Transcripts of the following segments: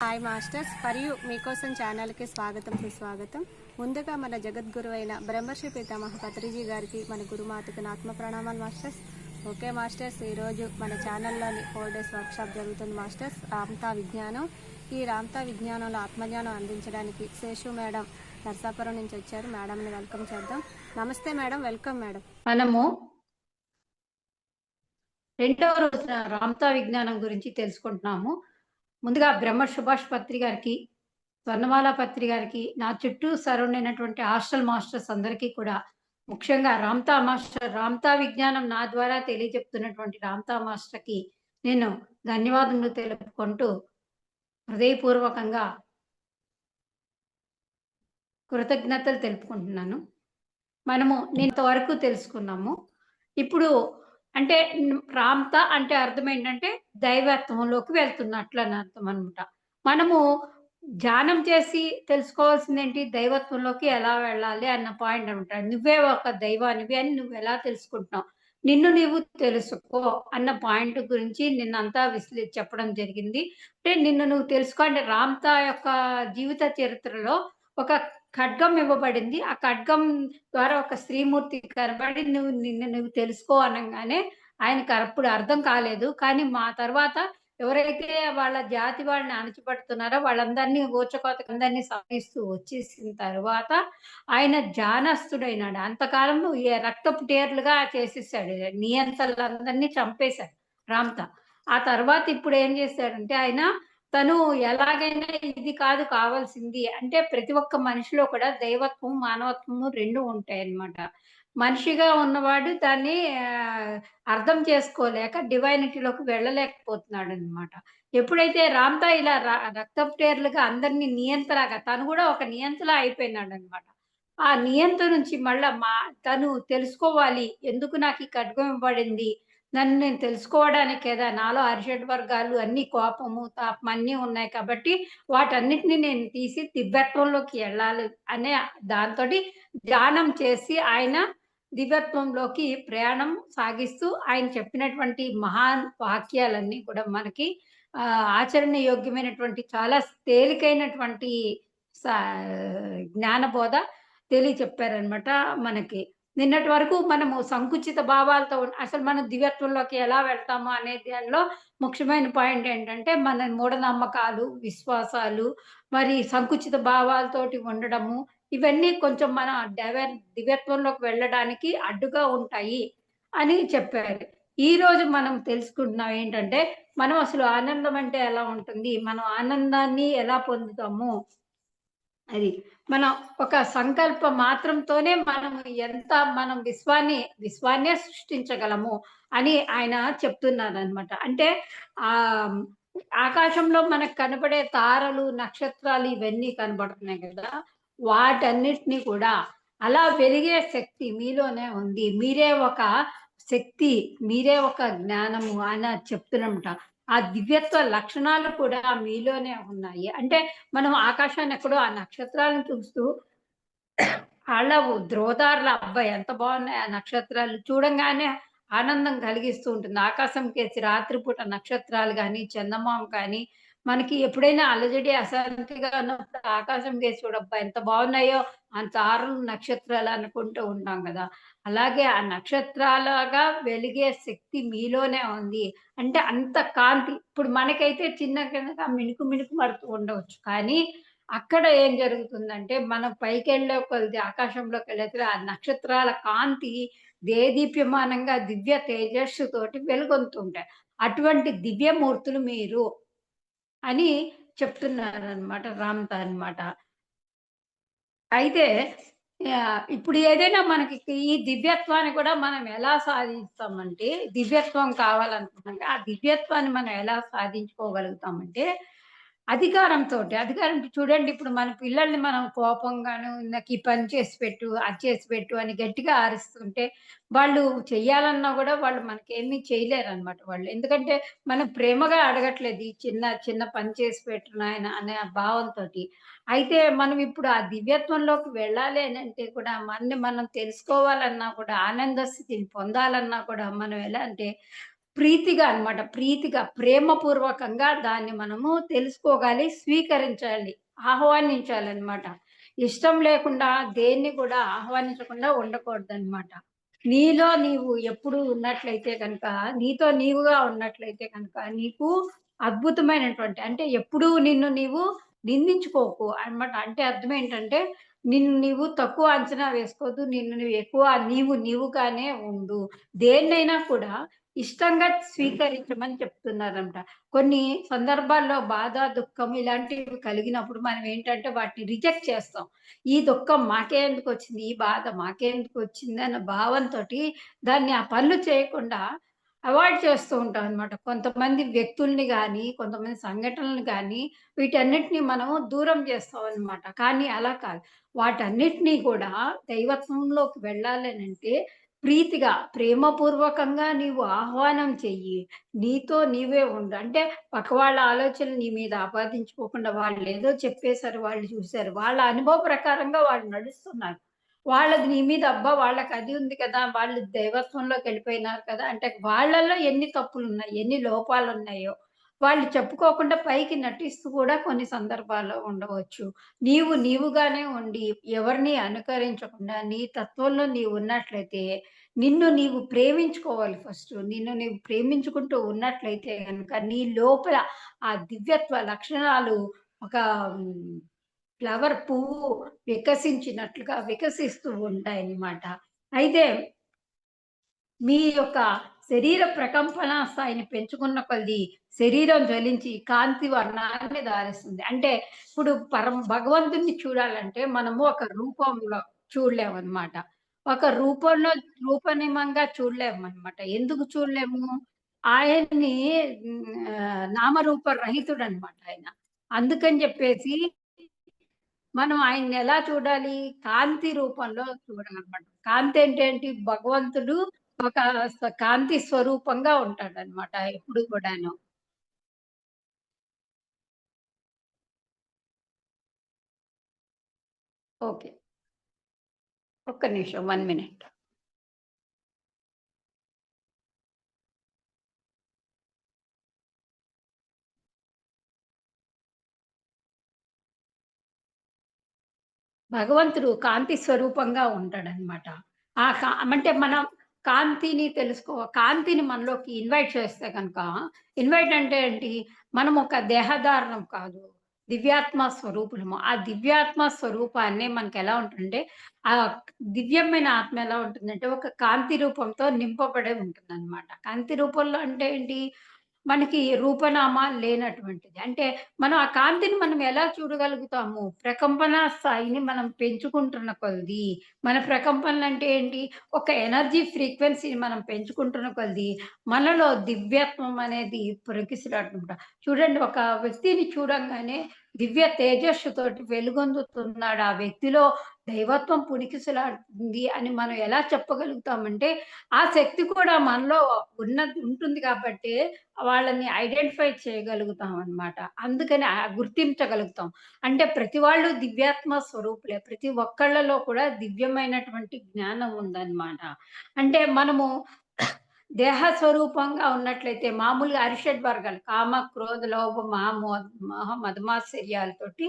Hi masters మరియు మీకోసం ఛానల్కి స్వాగతం సుస్వాగతం. ముందుగా మన జగద్గురువైన బ్రహ్మర్షి పితామహ పత్రిజీ గారికి మన గురుమాతకు నా ఆత్మ ప్రణామాలు మాస్టర్స్. ఓకే మాస్టర్స్, ఈరోజు మన ఛానల్లోని 4 days వర్క్షాప్ జరుగుతుంది మాస్టర్స్. రామ్తా విజ్ఞానం. ఈ రామ్తా విజ్ఞానంలో ఆత్మజ్ఞానం అందించడానికి శేషు మేడం నర్సాపురం నుంచి వచ్చారు. మేడంని వెల్కమ్ చేద్దాం. నమస్తే మేడం, వెల్కమ్ మేడం. మనము రెండవ రోజున రామ్తా విజ్ఞానం గురించి తెలుసుకుంటున్నాము. ముందుగా బ్రహ్మ సుభాష్ పత్రి గారికి, స్వర్ణమాల పత్రి గారికి, నా చుట్టూ సరౌండ్ అయినటువంటి హాస్టల్ మాస్టర్స్ అందరికీ కూడా, ముఖ్యంగా రామ్తా మాస్టర్, రామ్తా విజ్ఞానం నా ద్వారా తెలియజెప్తున్నటువంటి రామ్తా మాస్టర్కి నేను ధన్యవాదములు తెలుపుకుంటూ హృదయపూర్వకంగా కృతజ్ఞతలు తెలుపుకుంటున్నాను. మనము ఇంతవరకు తెలుసుకున్నాము. ఇప్పుడు అంటే రామ్తా అంటే అర్థం ఏంటంటే దైవత్వంలోకి వెళ్తున్నట్లు అని అర్థం అనమాట. మనము ధ్యానం చేసి తెలుసుకోవాల్సింది ఏంటి, దైవత్వంలోకి ఎలా వెళ్ళాలి అన్న పాయింట్ అనమాట. నువ్వే ఒక దైవానివి అని నువ్వు ఎలా తెలుసుకుంటున్నావు, నిన్ను నీవు తెలుసుకో అన్న పాయింట్ గురించి నిన్నంతా చెప్పడం జరిగింది. అంటే నిన్ను నువ్వు తెలుసుకో అంటే రామ్తా యొక్క జీవిత చరిత్రలో ఒక ఖడ్గం ఇవ్వబడింది. ఆ ఖడ్గం ద్వారా ఒక స్త్రీమూర్తి కనబడి నిన్ను నువ్వు తెలుసుకో అనంగానే ఆయనకు అప్పుడు అర్థం కాలేదు. కానీ మా తర్వాత ఎవరైతే వాళ్ళ జాతి వాళ్ళని అణచిపెడుతున్నారో వాళ్ళందరినీ ఊచకోతకు అందరినీ సాగిస్తూ వచ్చేసిన తర్వాత ఆయన జానస్థుడైనాడు. అంతకాలం రక్తపు టేర్లుగా చేసేసాడు. నియంతలందరినీ చంపేశాడు రామ్తా. ఆ తర్వాత ఇప్పుడు ఏం చేశాడంటే ఆయన తను ఎలాగైనా ఇది కాదు కావాల్సింది అంటే ప్రతి ఒక్క మనిషిలో కూడా దైవత్వం, మానవత్వము 2 ఉంటాయన్నమాట. మనిషిగా ఉన్నవాడు దాన్ని అర్థం చేసుకోలేక డివైనిటీలోకి వెళ్ళలేకపోతున్నాడన్నమాట. ఎప్పుడైతే రామ్తా ఇలా రక్తపు టేర్లుగా అందరిని నియంతలాగా తను కూడా ఒక నియంతలా అయిపోయినాడన్నమాట. ఆ నియంత నుంచి మళ్ళా తను తెలుసుకోవాలి, ఎందుకు నాకు ఈ ఖడ్గం ఇవ్వబడింది, నన్ను నేను తెలుసుకోవడానికి కదా, నాలో అరిషడ్ వర్గాలు అన్ని కోపము, తాపం అన్నీ ఉన్నాయి కాబట్టి వాటన్నిటిని నేను తీసి దివ్యత్వంలోకి వెళ్ళాలి అనే దాంతోటి ధ్యానం చేసి ఆయన దివ్యత్వంలోకి ప్రయాణం సాగిస్తూ ఆయన చెప్పినటువంటి మహాన్ వాక్యాలన్నీ కూడా మనకి ఆచరణ యోగ్యమైనటువంటి చాలా తేలికైనటువంటి జ్ఞానబోధ తెలియచెప్పారనమాట మనకి. నిన్నటి వరకు మనము సంకుచిత భావాలతో అసలు మనం దివ్యత్వంలోకి ఎలా వెళ్తాము అనే దానిలో ముఖ్యమైన పాయింట్ ఏంటంటే మన మూఢనమ్మకాలు, విశ్వాసాలు, మరి సంకుచిత భావాలతోటి ఉండడము, ఇవన్నీ కొంచెం మన దివ్యత్వంలోకి వెళ్ళడానికి అడ్డుగా ఉంటాయి అని చెప్పారు. ఈరోజు మనం తెలుసుకుంటున్నాం ఏంటంటే మనం అసలు ఆనందం అంటే ఎలా ఉంటుంది, మనం ఆనందాన్ని ఎలా పొందుతాము, అది మనం ఒక సంకల్ప మాత్రంతోనే మనం విశ్వాన్నే సృష్టించగలము అని ఆయన చెప్తున్నారనమాట. అంటే ఆకాశంలో మనకు కనబడే తారలు, నక్షత్రాలు ఇవన్నీ కనబడుతున్నాయి కదా, వాటన్నిటిని కూడా అలా వెలిగే శక్తి మీలోనే ఉంది. మీరే ఒక శక్తి, మీరే ఒక జ్ఞానము అని చెప్తున్నమాట. ఆ దివ్యత్వ లక్షణాలు కూడా మీలోనే ఉన్నాయి. అంటే మనం ఆకాశాన్ని ఎక్కడో ఆ నక్షత్రాలను చూస్తూ ఆళ్ళ ధ్రువతారలు అబ్బా! ఎంత బాగున్నాయి ఆ నక్షత్రాలు చూడంగానే ఆనందం కలిగిస్తూ ఉంటుంది. ఆకాశంకేసి రాత్రిపూట నక్షత్రాలు గాని, చందమామ కానీ మనకి ఎప్పుడైనా అలజడి, అశాంతిగా ఉన్నప్పుడు ఆకాశంకేసి చూడబ్బా! ఎంత బాగున్నాయో ఆ తారలు, నక్షత్రాలు అనుకుంటూ ఉంటాం కదా. అలాగే ఆ నక్షత్రాలుగా వెలిగే శక్తి మీలోనే ఉంది. అంటే అంత కాంతి ఇప్పుడు మనకైతే చిన్నగా మిణుకు మిణుకు పడుతూ ఉండవచ్చు. కానీ అక్కడ ఏం జరుగుతుందంటే మనం పైకెళ్ళే కొలిది ఆకాశంలోకెళ్ళేది ఆ నక్షత్రాల కాంతి దేదీప్యమానంగా దివ్య తేజస్సుతోటి వెలుగొందుతుంటాయి. అటువంటి దివ్యమూర్తులు మీరు అని చెప్తున్నారనమాట రామ్తా అనమాట. అయితే ఇప్పుడు ఏదైనా మనకి ఈ దివ్యత్వాన్ని కూడా మనం ఎలా సాధిస్తామంటే, దివ్యత్వం కావాలనుకున్నాక ఆ దివ్యత్వాన్ని మనం ఎలా సాధించుకోగలుగుతామంటే అధికారం చూడండి, ఇప్పుడు మన పిల్లల్ని మనం కోపంగాను నాకు ఈ పని చేసి పెట్టు, అది చేసి పెట్టు అని గట్టిగా అరుస్తుంటే వాళ్ళు చెయ్యాలన్నా కూడా వాళ్ళు మనకేమీ చేయలేరనమాట వాళ్ళు. ఎందుకంటే మనం ప్రేమగా అడగట్లేదు, ఈ చిన్న చిన్న పని చేసి పెట్టు నాయన అనే భావంతోటి. అయితే మనం ఇప్పుడు ఆ దివ్యత్వంలోకి వెళ్ళాలి అనంటే కూడా మనని మనం తెలుసుకోవాలన్నా కూడా, ఆనంద స్థితిని పొందాలన్నా కూడా మనం ఎలా అంటే ప్రీతిగా అన్నమాట. ప్రీతిగా, ప్రేమపూర్వకంగా దాన్ని మనము తెలుసుకోగాలి, స్వీకరించాలి, ఆహ్వానించాలన్నమాట. ఇష్టం లేకుండా దేన్ని కూడా ఆహ్వానించకుండా ఉండకూడదన్నమాట. నీలో నీవు ఎప్పుడు ఉన్నట్లయితే గనక, నీతో నీవుగా ఉన్నట్లయితే గనక, నీకు అద్భుతమైనటువంటి అంటే ఎప్పుడూ నిన్ను నీవు నిందించుకోకు అన్నమాట. అంటే అర్థం ఏంటంటే, నిన్ను నీవు తక్కువ అంచనా వేసుకోవద్దు. నిన్ను నువ్వు ఎక్కువ నీవుగానే ఉండు. దేన్నైనా కూడా ఇష్టంగా స్వీకరించమని చెప్తున్నారంట. కొన్ని సందర్భాల్లో బాధ, దుఃఖం ఇలాంటివి కలిగినప్పుడు మనం ఏంటంటే వాటిని రిజెక్ట్ చేస్తాం. ఈ దుఃఖం మాకే ఎందుకొచ్చింది? ఈ బాధ మాకే ఎందుకొచ్చింది? అన్న భావంతోటి దాన్ని ఆ పనులు చేయకుండా అవాయిడ్ చేస్తూ ఉంటాం అన్నమాట. కొంతమంది వ్యక్తుల్ని గాని, కొంతమంది సంఘటనలను గాని వీటన్నిటిని మనము దూరం చేస్తామన్నమాట. కానీ అలా కాదు. వాటన్నిటిని కూడా దైవత్వంలోకి వెళ్ళాలనంటే ప్రీతిగా, ప్రేమపూర్వకంగా నీవు ఆహ్వానం చెయ్యి. నీతో నీవే ఉండు. అంటే పక్క వాళ్ళ ఆలోచనలు నీ మీద ఆపాదించుకోకుండా వాళ్ళేదో చెప్పేసారు, వాళ్ళు చూసారు. వాళ్ళ అనుభవ ప్రకారంగా వాళ్ళు నడుస్తున్నారు. వాళ్ళది నీ మీద అబ్బా! వాళ్ళకది ఉంది కదా! వాళ్ళు దైవత్వంలోకెళ్ళిపోయినారు కదా! అంటే వాళ్ళలో ఎన్ని తప్పులున్నాయి, ఎన్ని లోపాలున్నాయో వాళ్ళు చెప్పుకోకుండా పైకి నటిస్తూ కూడా కొన్ని సందర్భాల్లో ఉండవచ్చు. నీవు నీవుగానే ఉండి ఎవరిని అనుకరించకుండా నీ తత్వంలో నీవున్నట్లయితే నిన్ను నీవు ప్రేమించుకోవాలి ఫస్టు. నిన్ను నీవు ప్రేమించుకుంటూ ఉన్నట్లయితే గనక నీ లోపల ఆ దివ్యత్వ లక్షణాలు ఒక హ్మ్, ఫ్లవర్ పువ్వు వికసించినట్లుగా వికసిస్తూ ఉంటాయన్నమాట. అయితే మీ యొక్క శరీర ప్రకంపన స్థాయిని పెంచుకున్న కొద్దీ శరీరం జ్వలించి కాంతి వర్ణాన్ని దారిస్తుంది. అంటే ఇప్పుడు భగవంతుడిని చూడాలంటే మనము ఒక రూపంలో చూడలేమనమాట. ఒక రూపంలో రూపనిమంగా చూడలేమనమాట. ఎందుకు చూడలేము? ఆయన్ని నామరూప రహితుడనమాట ఆయన. అందుకని జెప్పేసి మనం ఆయన్నెలా చూడాలి? కాంతి రూపంలో చూడాలనమాట. కాంతి అంటే ఏంటి? భగవంతుడు ఒక కాంతి స్వరూపంగా ఉంటాడనమాట ఎప్పుడు కూడాను. ఓకే. ఒక్క నిమిషం. 1 మినిట్. భగవంతుడు కాంతి స్వరూపంగా ఉంటాడనమాట. అంటే మనం కాంతిని కాంతిని మనలోకి ఇన్వైట్ చేస్తే గనక ఇన్వైట్ అంటే ఏంటి? మనం ఒక దేహధారణం కాదు. దివ్యాత్మ స్వరూపులము. ఆ దివ్యాత్మ స్వరూపాన్ని మనకెలా ఉంటుందంటే, దివ్యమైన ఆత్మ ఎలా ఉంటుందంటే, ఒక కాంతి రూపంతో నింపబడి ఉంటుందనమాట. కాంతి రూపంలో అంటే ఏంటి? మనకి రూపనామాలు లేనటువంటిది. అంటే మనం ఆ కాంతిని మనం ఎలా చూడగలుగుతాము? ప్రకంపన స్థాయిని మనం పెంచుకుంటున్న కొలది, మన ప్రకంపనలంటే ఏంటి? ఒక ఎనర్జీ ఫ్రీక్వెన్సీని మనం పెంచుకుంటున్న కొలది, మనలో దివ్యత్వం అనేది ప్రొకిసలాడుతుంటా. చూడండి ఒక వ్యక్తిని చూడంగానే దివ్య తేజస్సుతోటి వెలుగొందుతున్నాడు. ఆ వ్యక్తిలో దైవత్వం పుణికిసలాడుతుంది అని మనం ఎలా చెప్పగలుగుతామంటే, ఆ శక్తి కూడా మనలో ఉంటుంది కాబట్టే వాళ్ళని ఐడెంటిఫై చేయగలుగుతామనమాట. అందుకని గుర్తించగలుగుతాం. అంటే ప్రతి వాళ్ళు దివ్యాత్మ స్వరూపులే. ప్రతి ఒక్కళ్ళలో కూడా దివ్యమైనటువంటి జ్ఞానం ఉందనమాట. అంటే మనము దేహ స్వరూపంగా ఉన్నట్లయితే మామూలుగా అరిషడ్ వర్గాలు కామ, క్రోధ, లోభ, మోహ, మదమాత్సర్యాలతోటి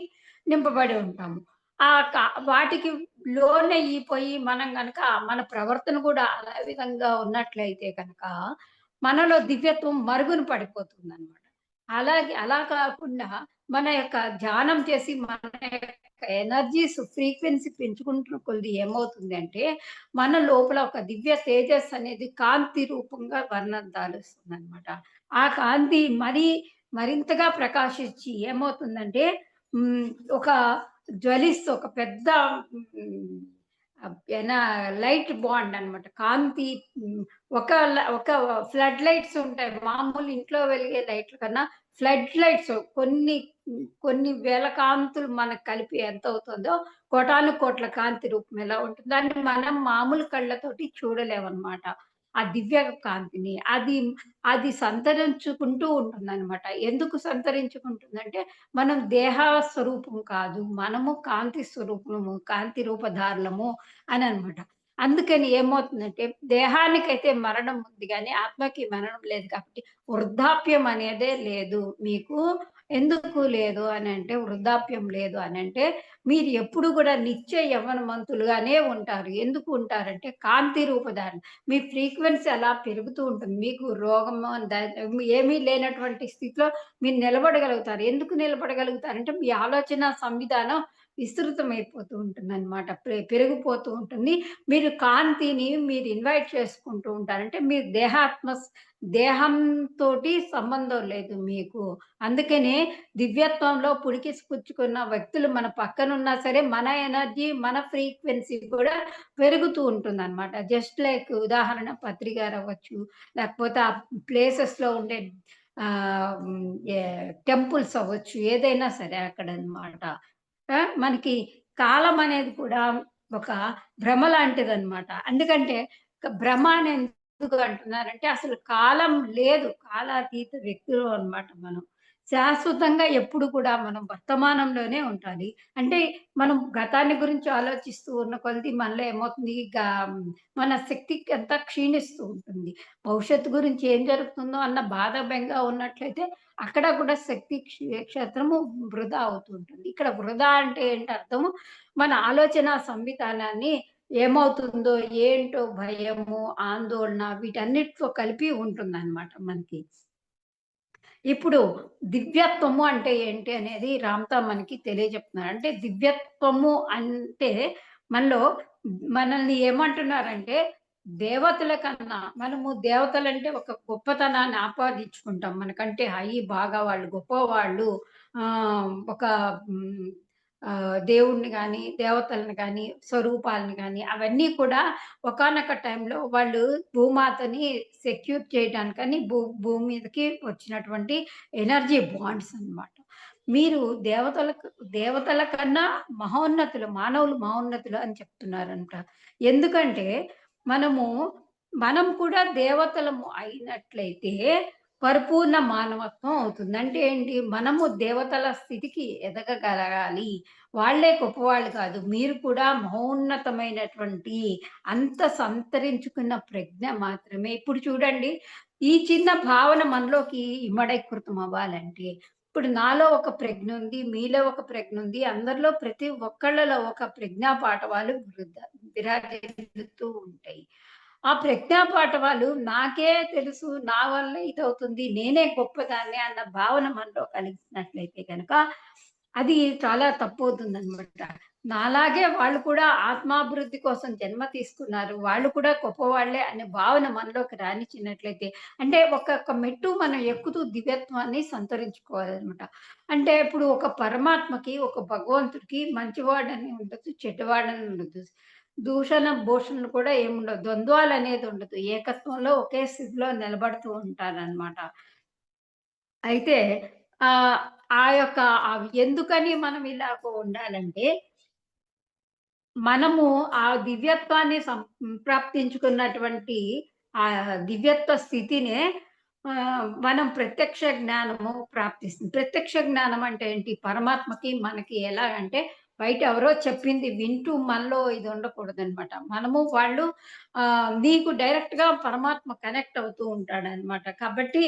నింపబడి ఉంటాము. ఆ క వాటికి లోనయిపోయి మనం గనక మన ప్రవర్తన కూడా అదే విధంగా ఉన్నట్లయితే గనక మనలో దివ్యత్వం మరుగున పడిపోతుందనమాట. అలా కాకుండా మన యొక్క ధ్యానం చేసి మన యొక్క ఎనర్జీస్ ఫ్రీక్వెన్సీ పెంచుకుంటున్న కొద్దీ ఏమవుతుందంటే, మన లోపల ఒక దివ్య తేజస్సు అనేది కాంతి రూపంగా వర్ణందాలుస్తుందనమాట. ఆ కాంతి మరింతగా ప్రకాశించి ఏమవుతుందంటే, హ్మ్, ఒక ఒక పెద్ద హ్మ్, ఎనా లైట్ బాండ్ అనమాట. కాంతి హ్మ్, ఒక ఫ్లడ్ లైట్స్ ఉంటాయి. మామూలు ఇంట్లో వెలిగే లైట్ల కన్నా ఫ్లడ్ లైట్స్ కొన్ని వేల కాంతులు మనకు కలిపి ఎంతవుతుందో, కోటాను కోట్ల కాంతి రూపం ఎలా ఉంటుందో, దాన్ని మనం మామూలు కళ్ళతోటి చూడలేమనమాట. ఆ దివ్య కాంతిని. అది సంతరించుకుంటూ ఉంటుందనమాట. ఎందుకు సంతరించుకుంటుందంటే, మనం దేహ స్వరూపం కాదు. మనము కాంతి స్వరూపము, కాంతి రూపధారులము అననమాట. అందుకని ఏమవుతుందంటే దేహానికైతే మరణం ఉంది గానీ, ఆత్మకి మరణం లేదు కాబట్టి వృద్ధాప్యం అనేదే లేదు మీకు. ఎందుకు లేదు అనంటే, వృద్ధాప్యం లేదు అనంటే, మీరు ఎప్పుడు గూడా నిత్య యవ్వనవంతులుగానే ఉంటారు. ఎందుకు ఉంటారంటే, కాంతి రూపధారణ. మీ ఫ్రీక్వెన్సీ అలా పెరుగుతూ ఉంటుంది. మీకు రోగము ఏమీ లేనటువంటి స్థితిలో మీరు నిలబడగలుగుతారు. ఎందుకు నిలబడగలుగుతారంటే, మీ ఆలోచన సంవిధానం విస్తృతమైపోతూ ఉంటుందనమాట. పెరిగిపోతూ ఉంటుంది. మీరు కాంతిని మీరు ఇన్వైట్ చేసుకుంటూ ఉంటారు. అంటే మీరు దేహంతోటి సంబంధం లేదు మీకు. అందుకనే దివ్యత్వంలో పుణికిపుచ్చుకున్న వ్యక్తులు మన పక్కనున్నా సరే, మన ఎనర్జీ, మన ఫ్రీక్వెన్సీ కూడా పెరుగుతూ ఉంటుందనమాట. జస్ట్ లైక్ ఉదాహరణ పత్రి గారవ్వచ్చు, లేకపోతే ఆ ప్లేసెస్‌లో ఉండే టెంపుల్స్ అవ్వచ్చు, ఏదైనా సరే అక్కడనమాట. మనకి కాలం అనేది కూడా ఒక భ్రమ లాంటిదనమాట. ఎందుకంటే భ్రమ అని ఎందుకు అంటున్నారంటే అసలు కాలం లేదు. కాలాతీత వ్యక్తులు అన్నమాట మనం. శాశ్వతంగా ఎప్పుడు కూడా మనం వర్తమానంలోనే ఉండాలి. అంటే మనం గతాన్ని గురించి ఆలోచిస్తూ ఉన్న కొలది మనలో ఏమవుతుంది మన శక్తి అంతా క్షీణిస్తూ ఉంటుంది. భవిష్యత్తు గురించి ఏం జరుగుతుందో అన్న బాధ, బెంగ ఉన్నట్లయితే అక్కడ కూడా శక్తి క్షేత్రము వృధా అవుతూ ఉంటుంది. ఇక్కడ వృధా అంటే ఏంటి అర్థము? మన ఆలోచన సంవిధానాన్ని ఏమవుతుందో, ఏంటో భయము, ఆందోళన వీటన్నిటితో కలిపి ఉంటుందన్నమాట మనకి. ఇప్పుడు దివ్యత్వము అంటే ఏంటి అనేది రామ్‌తా మనకి తెలియజెప్తున్నారు. అంటే దివ్యత్వము అంటే మనలో మనల్ని ఏమంటున్నారంటే దేవతల కన్నా మనము దేవతలంటే ఒక గొప్పతనాన్ని ఆపాదించుకుంటాం. మనకంటే బాగా వాళ్ళు గొప్పవాళ్ళు. ఒక హ్మ్. దేవుడిని గాని, దేవతలను గాని, స్వరూపాలను గాని అవన్నీ కూడా ఒకానొక టైంలో వాళ్ళు భూమాతని సెక్యూర్ చేయడానికని భూమి మీదకి వచ్చినటువంటి ఎనర్జీ బాండ్స్ అన్నమాట. మీరు దేవతలకు దేవతల కన్నా మహోన్నతులు, మానవులు మహోన్నతులు అని చెప్తున్నారంట. ఎందుకంటే మనము మనం కూడా దేవతలము అయినట్లయితే పరిపూర్ణ మానవత్వం అవుతుంది. అంటే ఏంటి? మనము దేవతల స్థితికి ఎదగగలగాలి. వాళ్ళే గొప్పవాళ్ళు కాదు. మీరు కూడా మహోన్నతమైనటువంటి అంత సంతరించుకున్న ప్రజ్ఞ మాత్రమే. ఇప్పుడు చూడండి, ఈ చిన్న భావన మనలోకి ఇమ్మడీకృతం అవ్వాలంటే, ఇప్పుడు నాలో ఒక ప్రజ్ఞ ఉంది. మీలో ఒక ప్రజ్ఞ ఉంది. అందరిలో ప్రతి ఒక్కళ్ళలో ఒక ప్రజ్ఞా పాటవాలు విరాజిల్లుతూ ఉంటాయి. ఆ ప్రజ్ఞా పాటవాలు నాకే తెలుసు, నా వల్లే ఇదవుతుంది, నేనే గొప్పదాన్ని అన్న భావన మనలో కలిగినట్లయితే గనక, అది చాలా తప్పవుతుందనమాట. నాలాగే వాళ్ళు కూడా ఆత్మాభివృద్ధి కోసం జన్మ తీసుకున్నారు. వాళ్ళు కూడా గొప్పవాళ్ళే అనే భావన మనలోకి రానిచ్చినట్లయితే, అంటే ఒక్కొక్క మెట్టు మనం ఎక్కుతూ దివ్యత్వాన్ని సంతరించుకోవాలనమాట. అంటే ఇప్పుడు ఒక పరమాత్మకి, ఒక భగవంతుడికి మంచివాడని ఉండదు, చెడ్డవాడని ఉండదు. దూషణ, భూషణలు కూడా ఏముండవు. ద్వంద్వాలనేది ఉండదు. ఏకత్వంలో ఒకే స్థితిలో నిలబడుతూ ఉంటారనమాట. అయితే ఆహ్, ఆ యొక్క ఎందుకని మనం ఇలాగ ఉండాలంటే, మనము ఆ దివ్యత్వాన్ని ప్రాప్తించుకున్నటువంటి ఆ దివ్యత్వ స్థితినే మనం ప్రత్యక్ష జ్ఞానము ప్రాప్తిస్తుంది. ప్రత్యక్ష జ్ఞానం అంటే ఏంటి? పరమాత్మకి, మనకి ఎలాగంటే బయట ఎవరో చెప్పింది వింటూ మనలో ఇది ఉండకూడదనమాట. మనము వాళ్ళు నీకు డైరెక్ట్‌గా పరమాత్మ కనెక్ట్ అవుతూ ఉంటాడనమాట. కాబట్టి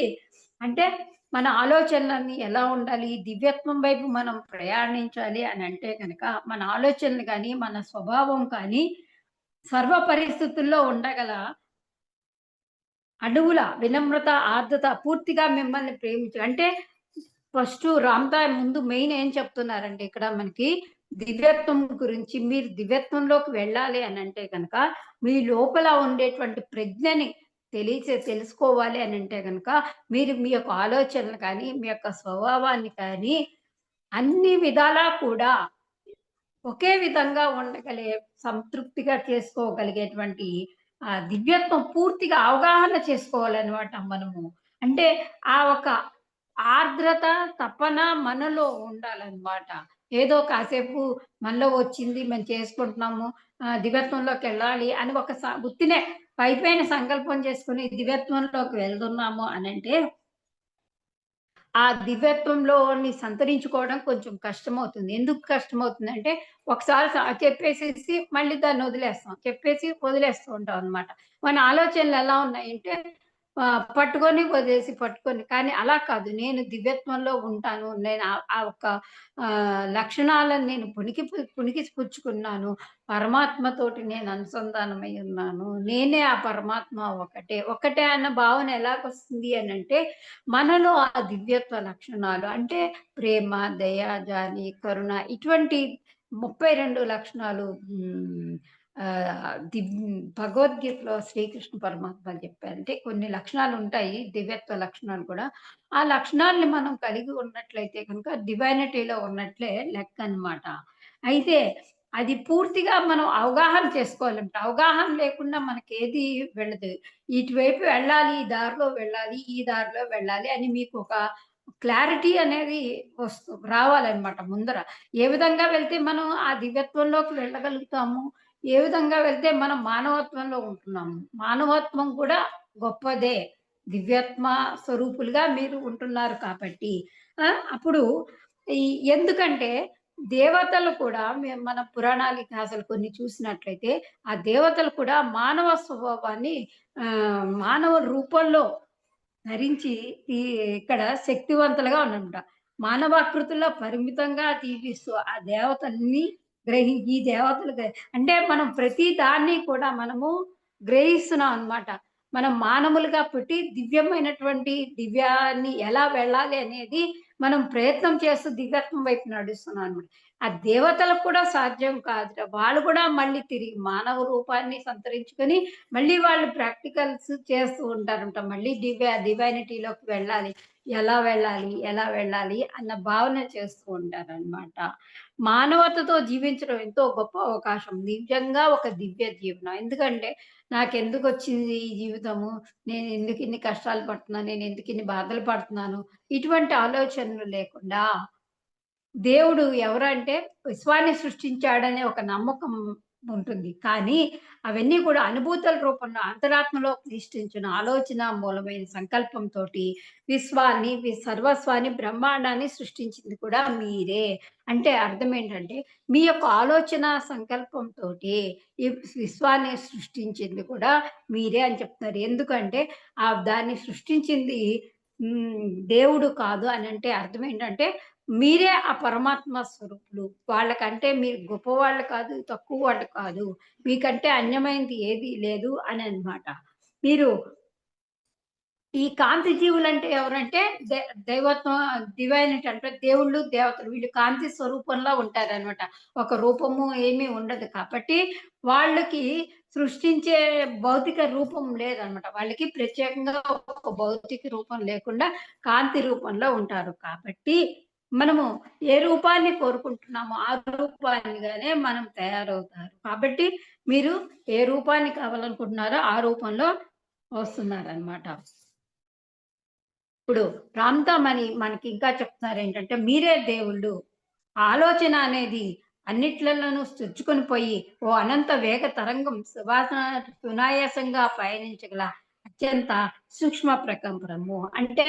అంటే మన ఆలోచనలన్నీ ఎలా ఉండాలి? దివ్యత్వం వైపు మనం ప్రయాణించాలి అనంటే గనక, మన ఆలోచనలు గాని, మన స్వభావం కానీ, సర్వ పరిస్థితుల్లో ఉండగల అణువుల వినమ్రత, ఆర్ద్రత పూర్తిగా మిమ్మల్ని అంటే ఫస్టు ముందు మెయిన్ ఏం చెప్తున్నారంటే ఇక్కడ మనకి దివ్యత్వం గురించి, మీరు దివ్యత్వంలోకి వెళ్ళాలి అనంటే గనక, మీ లోపల ఉండేటువంటి ప్రజ్ఞని తెలుసుకోవాలి అనంటే గనక, మీరు మీ యొక్క ఆలోచనలు కానీ, మీ యొక్క స్వభావాన్ని కానీ, అన్ని విధాలా కూడా ఒకే విధంగా సంతృప్తిగా చేసుకోగలిగేటువంటి దివ్యత్వం పూర్తిగా అవగాహన చేసుకోవాలనమాట మనము. అంటే ఆ ఒక ఆర్ద్రత, తపన మనలో ఉండాలనమాట. ఏదో కాసేపు మనలో వచ్చింది మేము చేసుకుంటున్నాము, దివ్యత్వంలోకెళ్ళాలి అని ఒక ఉత్తినే పైపైన సంకల్పం చేసుకొని దివ్యత్వంలోకి వెళ్తున్నాము అనంటే ఆ దివ్యత్వంలోని సంతరించుకోవడం కొంచెం కష్టమవుతుంది. ఎందుకు కష్టమవుతుందంటే, ఒకసారి చెప్పేసేసి మళ్ళీ దాన్ని వదిలేస్తాం. చెప్పేసి వదిలేస్తూ ఉంటాం అన్నమాట. మన ఆలోచనలు ఎలా ఉన్నాయంటే పట్టుకొని వదిలేసి పట్టుకొని కానీ అలా కాదు. నేను దివ్యత్వంలో ఉంటాను. నేను ఆ ఒక్క లక్షణాలను నేను పుణికి పుచ్చుకున్నాను. పరమాత్మతోటి నేను అనుసంధానమై ఉన్నాను. నేనే ఆ పరమాత్మ ఒకటే. ఒకటే అన్న భావన ఎలాగొస్తుంది అనంటే, మనలో ఆ దివ్యత్వ లక్షణాలు అంటే ప్రేమ, దయ, జాలి, కరుణ ఇటువంటి 32 లక్షణాలు భగవద్గీతలో శ్రీకృష్ణ పరమాత్మ చెప్పారు. అంటే కొన్ని లక్షణాలుంటాయి. దివ్యత్వ లక్షణాలు కూడా. ఆ లక్షణాల్ని మనం కలిగి ఉన్నట్లయితే గనుక డివైనిటీలో ఉన్నట్లే లెక్కనమాట. అయితే అది పూర్తిగా మనం అవగాహన చేసుకోవాలంట. అవగాహన లేకుండా మనకేది వెళ్ళదు. ఇటువైపు వెళ్ళాలి, ఈ దారిలో వెళ్ళాలి, ఈ దారిలో వెళ్ళాలి అని మీకొక క్లారిటీ అనేది రావాలన్నమాట ముందర. ఏ విధంగా వెళ్తే మనం ఆ దివ్యత్వంలోకి వెళ్ళగలుగుతాము? ఏ విధంగా వెళ్తే మనం మానవత్వంలో ఉంటున్నాము? మానవత్వం కూడా గొప్పదే. దివ్యాత్మ స్వరూపులుగా మీరు ఉంటున్నారు కాబట్టి. అప్పుడు ఈ ఎందుకంటే దేవతలు కూడా మన పురాణాల ఇతిహాసాలు కొన్ని చూసినట్లయితే, ఆ దేవతలు కూడా మానవ స్వభావాన్ని మానవ రూపంలో ధరించి ఈ ఇక్కడ శక్తివంతులుగా ఉన్నారన్నమాట. మానవాకృతిలో పరిమితంగా జీవిస్తూ ఆ దేవతల్ని ఈ దేవతలు అంటే మనం ప్రతి దాన్ని కూడా మనము గ్రహిస్తున్నాం అన్నమాట. మనం మానవులుగా పుట్టి దివ్యమైనటువంటి దివ్యాన్ని ఎలా వెళ్ళాలి అనేది మనం ప్రయత్నం చేస్తూ దివ్యత్వం వైపు నడుస్తున్నాం అన్నమాట. ఆ దేవతలకు కూడా సాధ్యం కాదుట. వాళ్ళు కూడా మళ్ళీ తిరిగి మానవ రూపాన్ని సంతరించుకొని మళ్ళీ వాళ్ళు ప్రాక్టికల్స్ చేస్తూ ఉంటారంట. మళ్ళీ డివైనిటీలోకి వెళ్ళాలి. ఎలా వెళ్ళాలి? ఎలా వెళ్ళాలి? అన్న భావన చేస్తూ ఉంటారనమాట. మానవతతో జీవించడం ఎంతో గొప్ప అవకాశం. నిజంగా ఒక దివ్య జీవనం. ఎందుకంటే నాకెందుకొచ్చింది ఈ జీవితము? నేనెందుకు ఇన్ని కష్టాలు పడుతున్నాను? నేనెందుకు ఇన్ని బాధలు పడుతున్నాను? ఇటువంటి ఆలోచనలు లేకుండా దేవుడు ఎవరంటే విశ్వాన్ని సృష్టించాడనే ఒక నమ్మకం ఉంటుంది. కానీ అవన్నీ కూడా అనుభూతుల రూపంలో అంతరాత్మలో ప్రతిష్ఠించిన ఆలోచన మూలమైన సంకల్పంతోటి విశ్వాన్ని, సర్వస్వాన్ని, బ్రహ్మాండాన్ని సృష్టించింది కూడా మీరే. అంటే అర్థం ఏంటంటే మీ యొక్క ఆలోచన సంకల్పంతోటి ఈ విశ్వాన్ని సృష్టించింది కూడా మీరే అని చెప్తున్నారు. ఎందుకంటే దాన్ని సృష్టించింది దేవుడు కాదు అనంటే అర్థం ఏంటంటే మీరే ఆ పరమాత్మ స్వరూపులు. వాళ్ళకంటే మీరు గొప్పవాళ్ళు కాదు, తక్కువ వాళ్ళు కాదు. మీకంటే అన్యమైనది ఏది లేదు అని అన్నమాట. మీరు ఈ కాంతి జీవులంటే ఎవరంటే దె దైవత్వం డివైనిటీ అంటే దేవుళ్ళు, దేవతలు వీళ్ళు కాంతి స్వరూపంలో ఉంటారనమాట. ఒక రూపము ఏమీ ఉండదు కాబట్టి వాళ్ళకి సృష్టించే భౌతిక రూపం లేదనమాట. వాళ్ళకి ప్రత్యేకంగా ఒక భౌతిక రూపం లేకుండా కాంతి రూపంలో ఉంటారు. కాబట్టి మనము ఏ రూపాన్ని కోరుకుంటున్నామో ఆ రూపానిగానే మనం తయారవుతారు. కాబట్టి మీరు ఏ రూపాన్ని కావాలనుకుంటున్నారో ఆ రూపంలో వస్తున్నారనమాట. ఇప్పుడు రామ్‌తామని మనకి ఇంకా చెప్తున్నారేంటంటే, మీరే దేవుళ్ళు. ఆలోచన అనేది అన్నిట్లలోనూ చొచ్చుకొని పోయి, ఓ అనంత వేగ తరంగం సునాయాసంగా పయనించగల అత్యంత సూక్ష్మ ప్రకంపనము. అంటే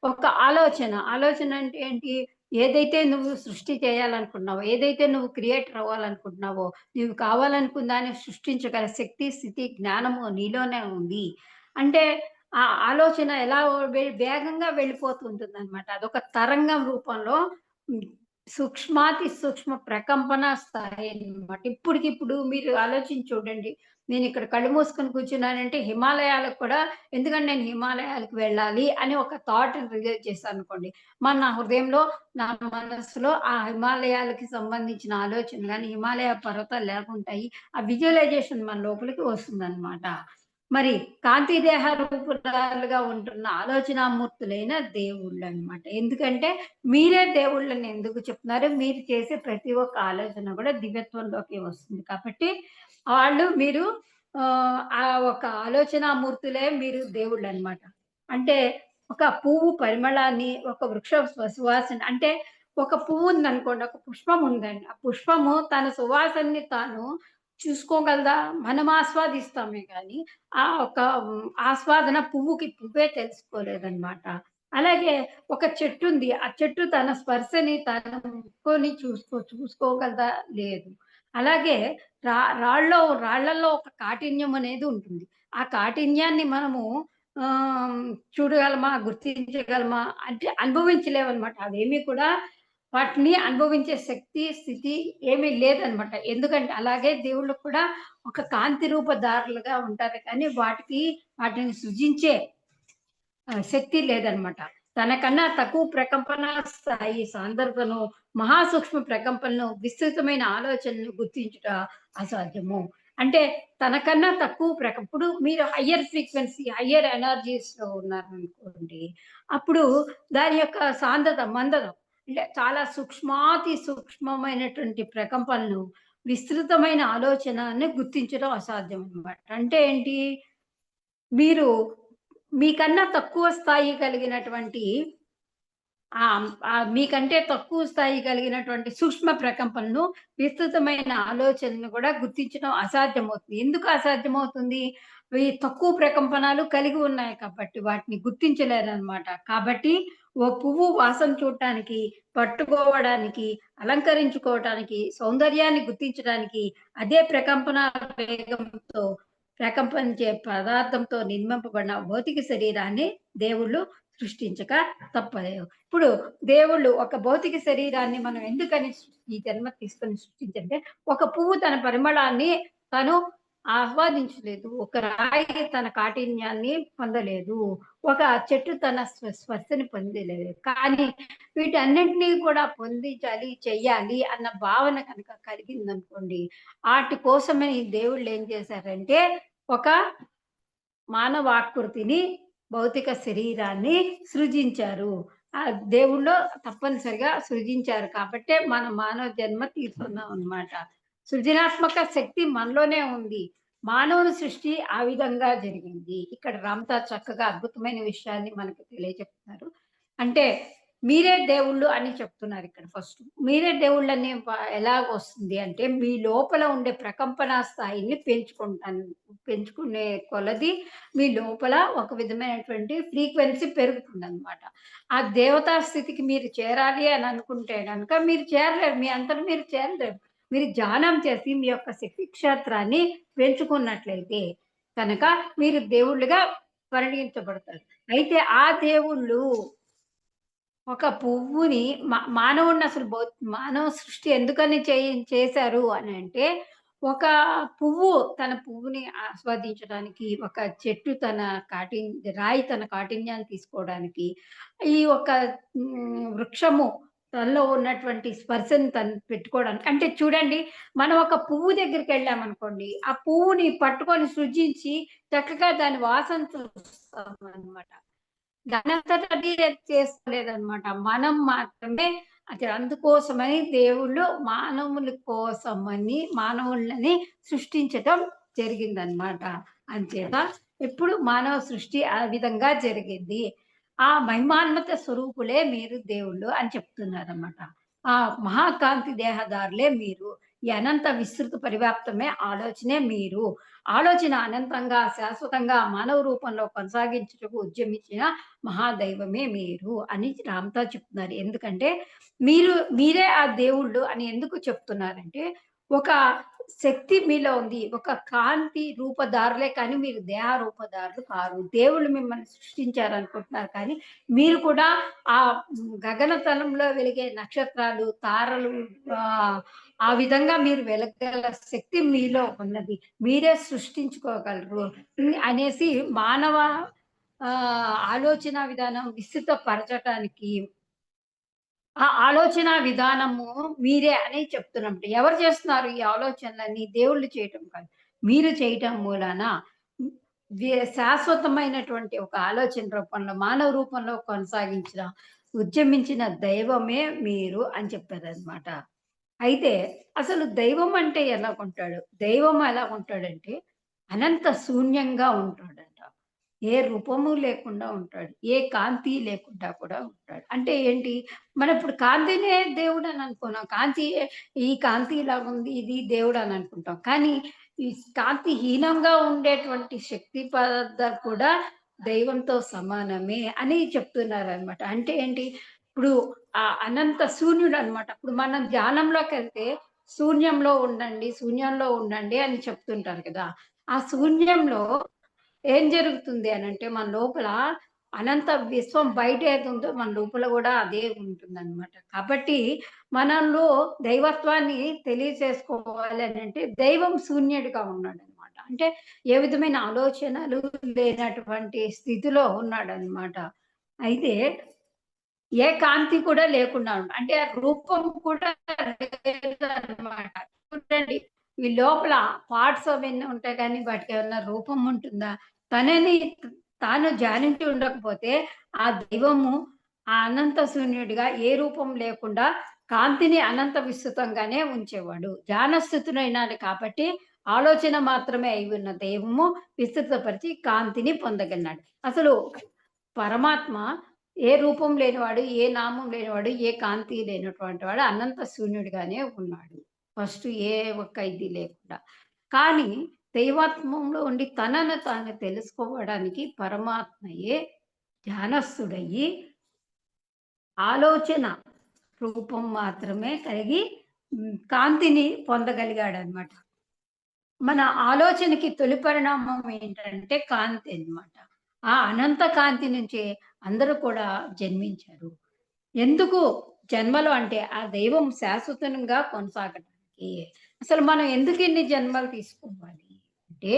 ఒక ఆలోచన. ఆలోచన అంటే ఏంటి? ఏదైతే నువ్వు సృష్టి చేయాలనుకున్నావో, ఏదైతే నువ్వు క్రియేటర్ అవ్వాలనుకుంటున్నావో, నీవు కావాలనుకున్న దాన్ని సృష్టించగల శక్తి, స్థితి, జ్ఞానము నీలోనే ఉంది. అంటే ఆ ఆలోచన ఎలా వేగంగా వెళ్ళిపోతూ ఉంటుందనమాట. అదొక తరంగం రూపంలో హ్మ్. సూక్ష్మాతి సూక్ష్మ ప్రకంపన స్థాయన్నమాట. ఇప్పటికిప్పుడు మీరు ఆలోచించి చూడండి. నేనిక్కడ కళ్ళు మూసుకొని కూర్చున్నానంటే హిమాలయాలకు కూడా ఎందుకంటే నేను హిమాలయాలకు వెళ్ళాలి అని ఒక థాట్‌ని రిలీజ్ చేశాననుకోండి. నా హృదయంలో, నా మనస్సులో ఆ హిమాలయాలకి సంబంధించిన ఆలోచన గాని, హిమాలయ పర్వతాలు ఎలాగుంటాయి, ఆ విజువలైజేషన్ మన లోపలికి వస్తుందనమాట. మరి కాంతి దేహ రూపురాలుగా ఉంటున్న ఆలోచనామూర్తులైన దేవుళ్ళనమాట. ఎందుకంటే మీరే దేవుళ్ళని ఎందుకు చెప్తున్నారు? మీరు చేసే ప్రతి ఒక్క ఆలోచన కూడా దివ్యత్వంలోకి వస్తుంది. కాబట్టి మీరు ఆ ఒక ఆలోచనామూర్తులే మీరు దేవుళ్ళనమాట. అంటే ఒక పువ్వు పరిమళాన్ని, ఒక వృక్షం సువాసన అంటే ఒక పువ్వుందనుకోండి, ఒక పుష్పం ఉందండి. ఆ పుష్పము తన సువాసనని తాను చూసుకోగలదా? మనం ఆస్వాదిస్తామే గానీ, ఆ ఒక ఆస్వాదన పువ్వుకి పువ్వే తెలుసుకోలేదనమాట. అలాగే ఒక చెట్టుంది. ఆ చెట్టు తన స్పర్శని తను ముట్టుకొని చూసుకోగలదా? లేదు. అలాగే రాళ్ళలో ఒక కాఠిన్యం అనేది ఉంటుంది. ఆ కాఠిన్యాన్ని మనము ఆహ్, చూడగలమా? గుర్తించగలమా? అంటే అనుభవించలేమనమాట. అవేమి కూడా వాటిని అనుభవించే శక్తి, స్థితి ఏమీ లేదనమాట. ఎందుకంటే అలాగే దేవుళ్ళు కూడా ఒక కాంతి రూపధారులుగా ఉంటారు కానీ వాటిని సృజించే శక్తి లేదనమాట. తనకన్నా తక్కువ ప్రకంపన స్థాయి సాంద్రతను, మహాసూక్ష్మ ప్రకంపనలు, విస్తృతమైన ఆలోచనలు గుర్తించుట అసాధ్యము. అంటే తనకన్నా తక్కువ ఇప్పుడు మీరు హయ్యర్ ఫ్రీక్వెన్సీ, హయ్యర్ ఎనర్జీస్‌లో ఉన్నారనుకోండి. అప్పుడు దాని యొక్క సాంద్రత, మందడం అంటే చాలా సూక్ష్మాతి సూక్ష్మమైనటువంటి ప్రకంపనలు, విస్తృతమైన ఆలోచనని గుర్తించడం అసాధ్యం అన్నమాట. అంటే ఏంటి? మీరు మీకన్నా తక్కువ స్థాయి కలిగినటువంటి మీకంటే తక్కువ స్థాయి కలిగినటువంటి సూక్ష్మ ప్రకంపనలు, విస్తృతమైన ఆలోచనను కూడా గుర్తించడం అసాధ్యమవుతుంది. ఎందుకు అసాధ్యమవుతుంది? ఈ తక్కువ ప్రకంపనలు కలిగి ఉన్నాయి కాబట్టి వాటిని గుర్తించలేరనమాట. కాబట్టి ఓ పువ్వు వాసన చూడటానికి, పట్టుకోవడానికి, అలంకరించుకోవటానికి, సౌందర్యాన్ని గుర్తించడానికి అదే ప్రకంపన వేగంతో ప్రకంపించే పదార్థంతో నిర్మింపబడిన భౌతిక శరీరాన్ని దేవుళ్ళు సృష్టించక తప్పలేదు. ఇప్పుడు దేవుళ్ళు ఒక భౌతిక శరీరాన్ని మనం ఎందుకని ఈ జన్మ తీసుకొని సృష్టించంటే, ఒక పువ్వు తన పరిమళాన్ని తను ఆస్వాదించలేదు. ఒక రాయి తన కాఠిన్యాన్ని పొందలేదు. ఒక చెట్టు తన స్పర్శని పొందలేదు. కానీ వీటన్నిటిని కూడా పొందించాలి, చెయ్యాలి అన్న భావన కనుక కలిగిందనుకోండి, ఆటి కోసమని దేవుళ్ళేం చేశారంటే, ఒక మానవాకృతిని, భౌతిక శరీరాన్ని సృజించారు. ఆ దేవుళ్ళు తప్పనిసరిగా సృజించారు కాబట్టే మనం మానవ జన్మ తీసుకున్నాం అన్నమాట. సృజనాత్మక శక్తి మనలోనే ఉంది. మానవుని సృష్టి ఆ విధంగా జరిగింది. ఇక్కడ రామ్‌తా చక్కగా అద్భుతమైన విషయాన్ని మనకు తెలియజెప్తున్నారు. అంటే మీరే దేవుళ్ళు అని చెప్తున్నారిక్కడ ఫస్ట్. మీరే దేవుళ్ళని ఎలాగొస్తుంది అంటే, మీ లోపల ఉండే ప్రకంపన స్థాయిని పెంచుకునే కొలది మీ లోపల ఒక విధమైనటువంటి ఫ్రీక్వెన్సీ పెరుగుతుందనమాట. ఆ దేవతా స్థితికి మీరు చేరాలి అని అనుకుంటే గనక మీరు చేరలేరు. మీ అంతట మీరు చేరలేరు. మీరు ధ్యానం చేసి మీ యొక్క శక్తి క్షేత్రాన్ని పెంచుకున్నట్లయితే కనుక మీరు దేవుళ్ళుగా పరిగణించబడతారు. అయితే ఆ దేవుళ్ళు ఒక పువ్వుని మానవుడిని అసలు మానవ సృష్టి ఎందుకని చేశారు అనంటే, ఒక తన పువ్వుని ఆస్వాదించడానికి, ఒక చెట్టు రాయి తన కాఠిన్యాన్ని తీసుకోవడానికి, ఈ ఒక వృక్షము తనలో ఉన్నటువంటి స్పర్శను తను పెట్టుకోవడానికి. అంటే చూడండి, మనం ఒక పువ్వు దగ్గరికెళ్ళామనుకోండి, ఆ పువ్వుని పట్టుకొని సృజించి చక్కగా దాని వాసన చూస్తామనమాట. దానంతట అది చేసుకోలేదనమాట. మనం మాత్రమే అది అందుకోసమని దేవుళ్ళు మానవులని సృష్టించటం జరిగిందనమాట. అంచేత ఇప్పుడు మానవ సృష్టి ఆ విధంగా జరిగింది. ఆ మహిమాన్విత స్వరూపులే మీరు దేవుళ్ళు అని చెప్తున్నారనమాట. ఆ మహాకాంతి దేహదారులే మీరు. ఈ అనంత విస్తృత పరివ్యాప్తమే ఆలోచనే మీరు. ఆలోచన అనంతంగా, శాశ్వతంగా మానవ రూపంలో కొనసాగించుటకు ఉద్యమించిన మహాదైవమే మీరు అని రామ్‌తా చెప్తున్నారు. ఎందుకంటే మీరే ఆ దేవుళ్ళు అని ఎందుకు చెప్తున్నారంటే, ఒక శక్తి మీలో ఉంది. ఒక కాంతి రూపధారులే కానీ మీరు దేహ రూపధారులు కారు. దేవుళ్ళు మిమ్మల్ని సృష్టించారనుకుంటున్నారు కానీ, మీరు కూడా ఆ గగనతలంలో వెలిగే నక్షత్రాలు, తారలు ఆ విధంగా మీరు వెలగగల శక్తి మీలో ఉన్నది. మీరే సృష్టించుకోగలరు అనేసి మానవ ఆలోచన విధానం విస్తృతపరచటానికి ఆ ఆలోచన విధానము మీరే అని చెప్తున్నప్పుడు. ఎవరు చేస్తున్నారు ఈ ఆలోచనలన్నీ? దేవుళ్ళు చేయటం కాదు. మీరు చేయటం మూలాన హ్మ్, శాశ్వతమైనటువంటి ఒక ఆలోచన రూపంలో, మానవ రూపంలో ఉద్యమించిన దైవమే మీరు అని చెప్పారనమాట. అయితే అసలు దైవం అంటే ఎలాగుంటాడు? దైవం ఎలాగుంటాడంటే అనంత శూన్యంగా ఉంటాడంట. ఏ రూపము లేకుండా ఉంటాడు. ఏ కాంతి లేకుండా కూడా ఉంటాడు. అంటే ఏంటి? మనం ఇప్పుడు కాంతినే దేవుడని అనుకున్నాం. ఈ కాంతి ఇలాగుంది. ఇది దేవుడని అనుకుంటాం. కానీ ఈ కాంతిహీనంగా ఉండేటువంటి శక్తి పదార్థాలు కూడా దైవంతో సమానమే అని చెప్తున్నారనమాట. అంటే ఏంటి? ఇప్పుడు అనంత శూన్యుడనమాట. ఇప్పుడు మనం ధ్యానంలోకెళ్తే శూన్యంలో ఉండండి అని చెప్తుంటారు కదా! ఆ శూన్యంలో ఏం జరుగుతుంది అనంటే, మన లోపల అనంత విశ్వం బయట ఏదుందో మన లోపల గూడా అదే ఉంటుందనమాట. కాబట్టి మనలో దైవత్వాన్ని తెలియచేసుకోవాలి అనంటే, దైవం శూన్యుడిగా ఉన్నాడనమాట. అంటే ఏ విధమైన ఆలోచనలు లేనటువంటి స్థితిలో ఉన్నాడనమాట. అయితే ఏ కాంతి కూడా లేకుండా అంటే ఆ రూపం కూడా లేదనమాట. చూడండి ఈ లోపల పార్ట్స్ అవన్నీ ఉంటాయి గానీ వాటికేమన్నా రూపం ఉంటుందా? తనని తాను ధ్యానించి ఉండకపోతే ఆ దైవము ఆ అనంత శూన్యుడిగా ఏ రూపం లేకుండా కాంతిని అనంత విస్తృతంగానే ఉంచేవాడు. ధ్యాన స్థితుడైనాడు కాబట్టి ఆలోచన మాత్రమే అయి ఉన్న దైవము విస్తృతపరిచి కాంతిని పొందగలిగినాడు. అసలు పరమాత్మ ఏ రూపం లేనివాడు, ఏ నామం లేనివాడు, ఏ కాంతి లేనటువంటి వాడు అనంత శూన్యుడిగానే ఉన్నాడు. ఫస్ట్ ఏ ఒక్క ఇది లేకుండా. కానీ దైవాత్మంలో ఉండి తనను తాను తెలుసుకోవడానికి పరమాత్మయే ధ్యానస్థుడయ్యి ఆలోచన రూపం మాత్రమే కలిగి కాంతిని పొందగలిగాడనమాట. మన ఆలోచనకి తొలి పరిణామం ఏంటంటే కాంతి అన్నమాట. ఆ అనంత కాంతి నుంచే అందరూ కూడా జన్మించారు. ఎందుకు జన్మలు అంటే ఆ దైవం శాశ్వతంగా కొనసాగడానికి. అసలు మనం ఎందుకు ఇన్ని జన్మలు తీసుకోవాలి? అంటే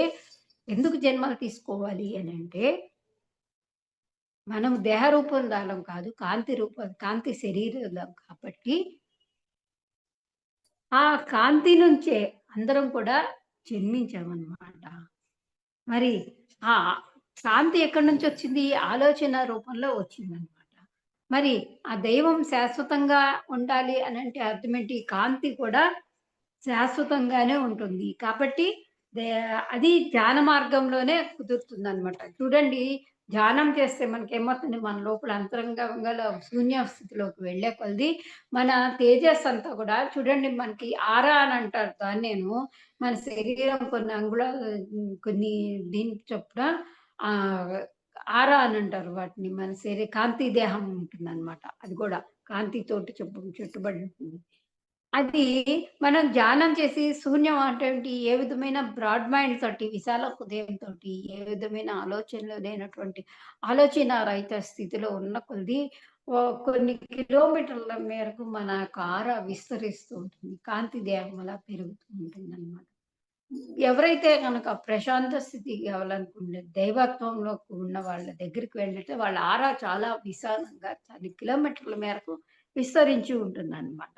ఎందుకు జన్మలు తీసుకోవాలి అనంటే, మనం దేహ రూపందాలం కాదు. కాంతి శరీరులం కాబట్టి ఆ కాంతి నుంచే అందరం కూడా జన్మించామన్నమాట. మరి ఆ కాంతి ఎక్కడి నుంచొచ్చింది? ఆలోచన రూపంలో వచ్చిందనమాట. మరి ఆ దైవం శాశ్వతంగా ఉండాలి అనంటే అర్థమేంటి? కాంతి కూడా శాశ్వతంగానే ఉంటుంది. కాబట్టి దే అది ధ్యాన మార్గంలోనే కుదురుతుందనమాట. చూడండి ధ్యానం చేస్తే మనకేమవుతుంది? మన లోపల అంతరంగంలో శూన్య స్థితిలోకి వెళ్ళే కొలది మన తేజస్సు అంతా కూడా చూడండి మనకి ఆరా అని అంటారు దాన్నేను. మన శరీరం కొన్ని అంగుళాలు కొన్ని దీని చొప్పున ఆహ్, ఆరా అని అంటారు వాటిని. మన కాంతి దేహం ఉంటుందనమాట. అది గూడా కాంతితోటి చుట్టబడి ఉంటుంది. అది మనం ధ్యానం చేసి శూన్యం అంటే ఏంటి? ఏ విధమైన బ్రాడ్ మైండ్ తోటి, విశాల హృదయంతోటి, ఏ విధమైన ఆలోచనలు లేనటువంటి ఆలోచన రహిత స్థితిలో ఉన్న కొలది కొన్ని కిలోమీటర్ల మేరకు మన యొక్క ఆరా విస్తరిస్తూ ఉంటుంది. కాంతి దేహం అలా పెరుగుతూ ఉంటుందన్నమాట. ఎవరైతే గనక ప్రశాంత స్థితి కావాలనుకునే దైవత్వంలోకి ఉన్న వాళ్ళ దగ్గరికి వెళ్ళితే వాళ్ళ ఆరా చాలా విశాలంగా చాలా కిలోమీటర్ల మేరకు విస్తరించి ఉంటుందన్నమాట.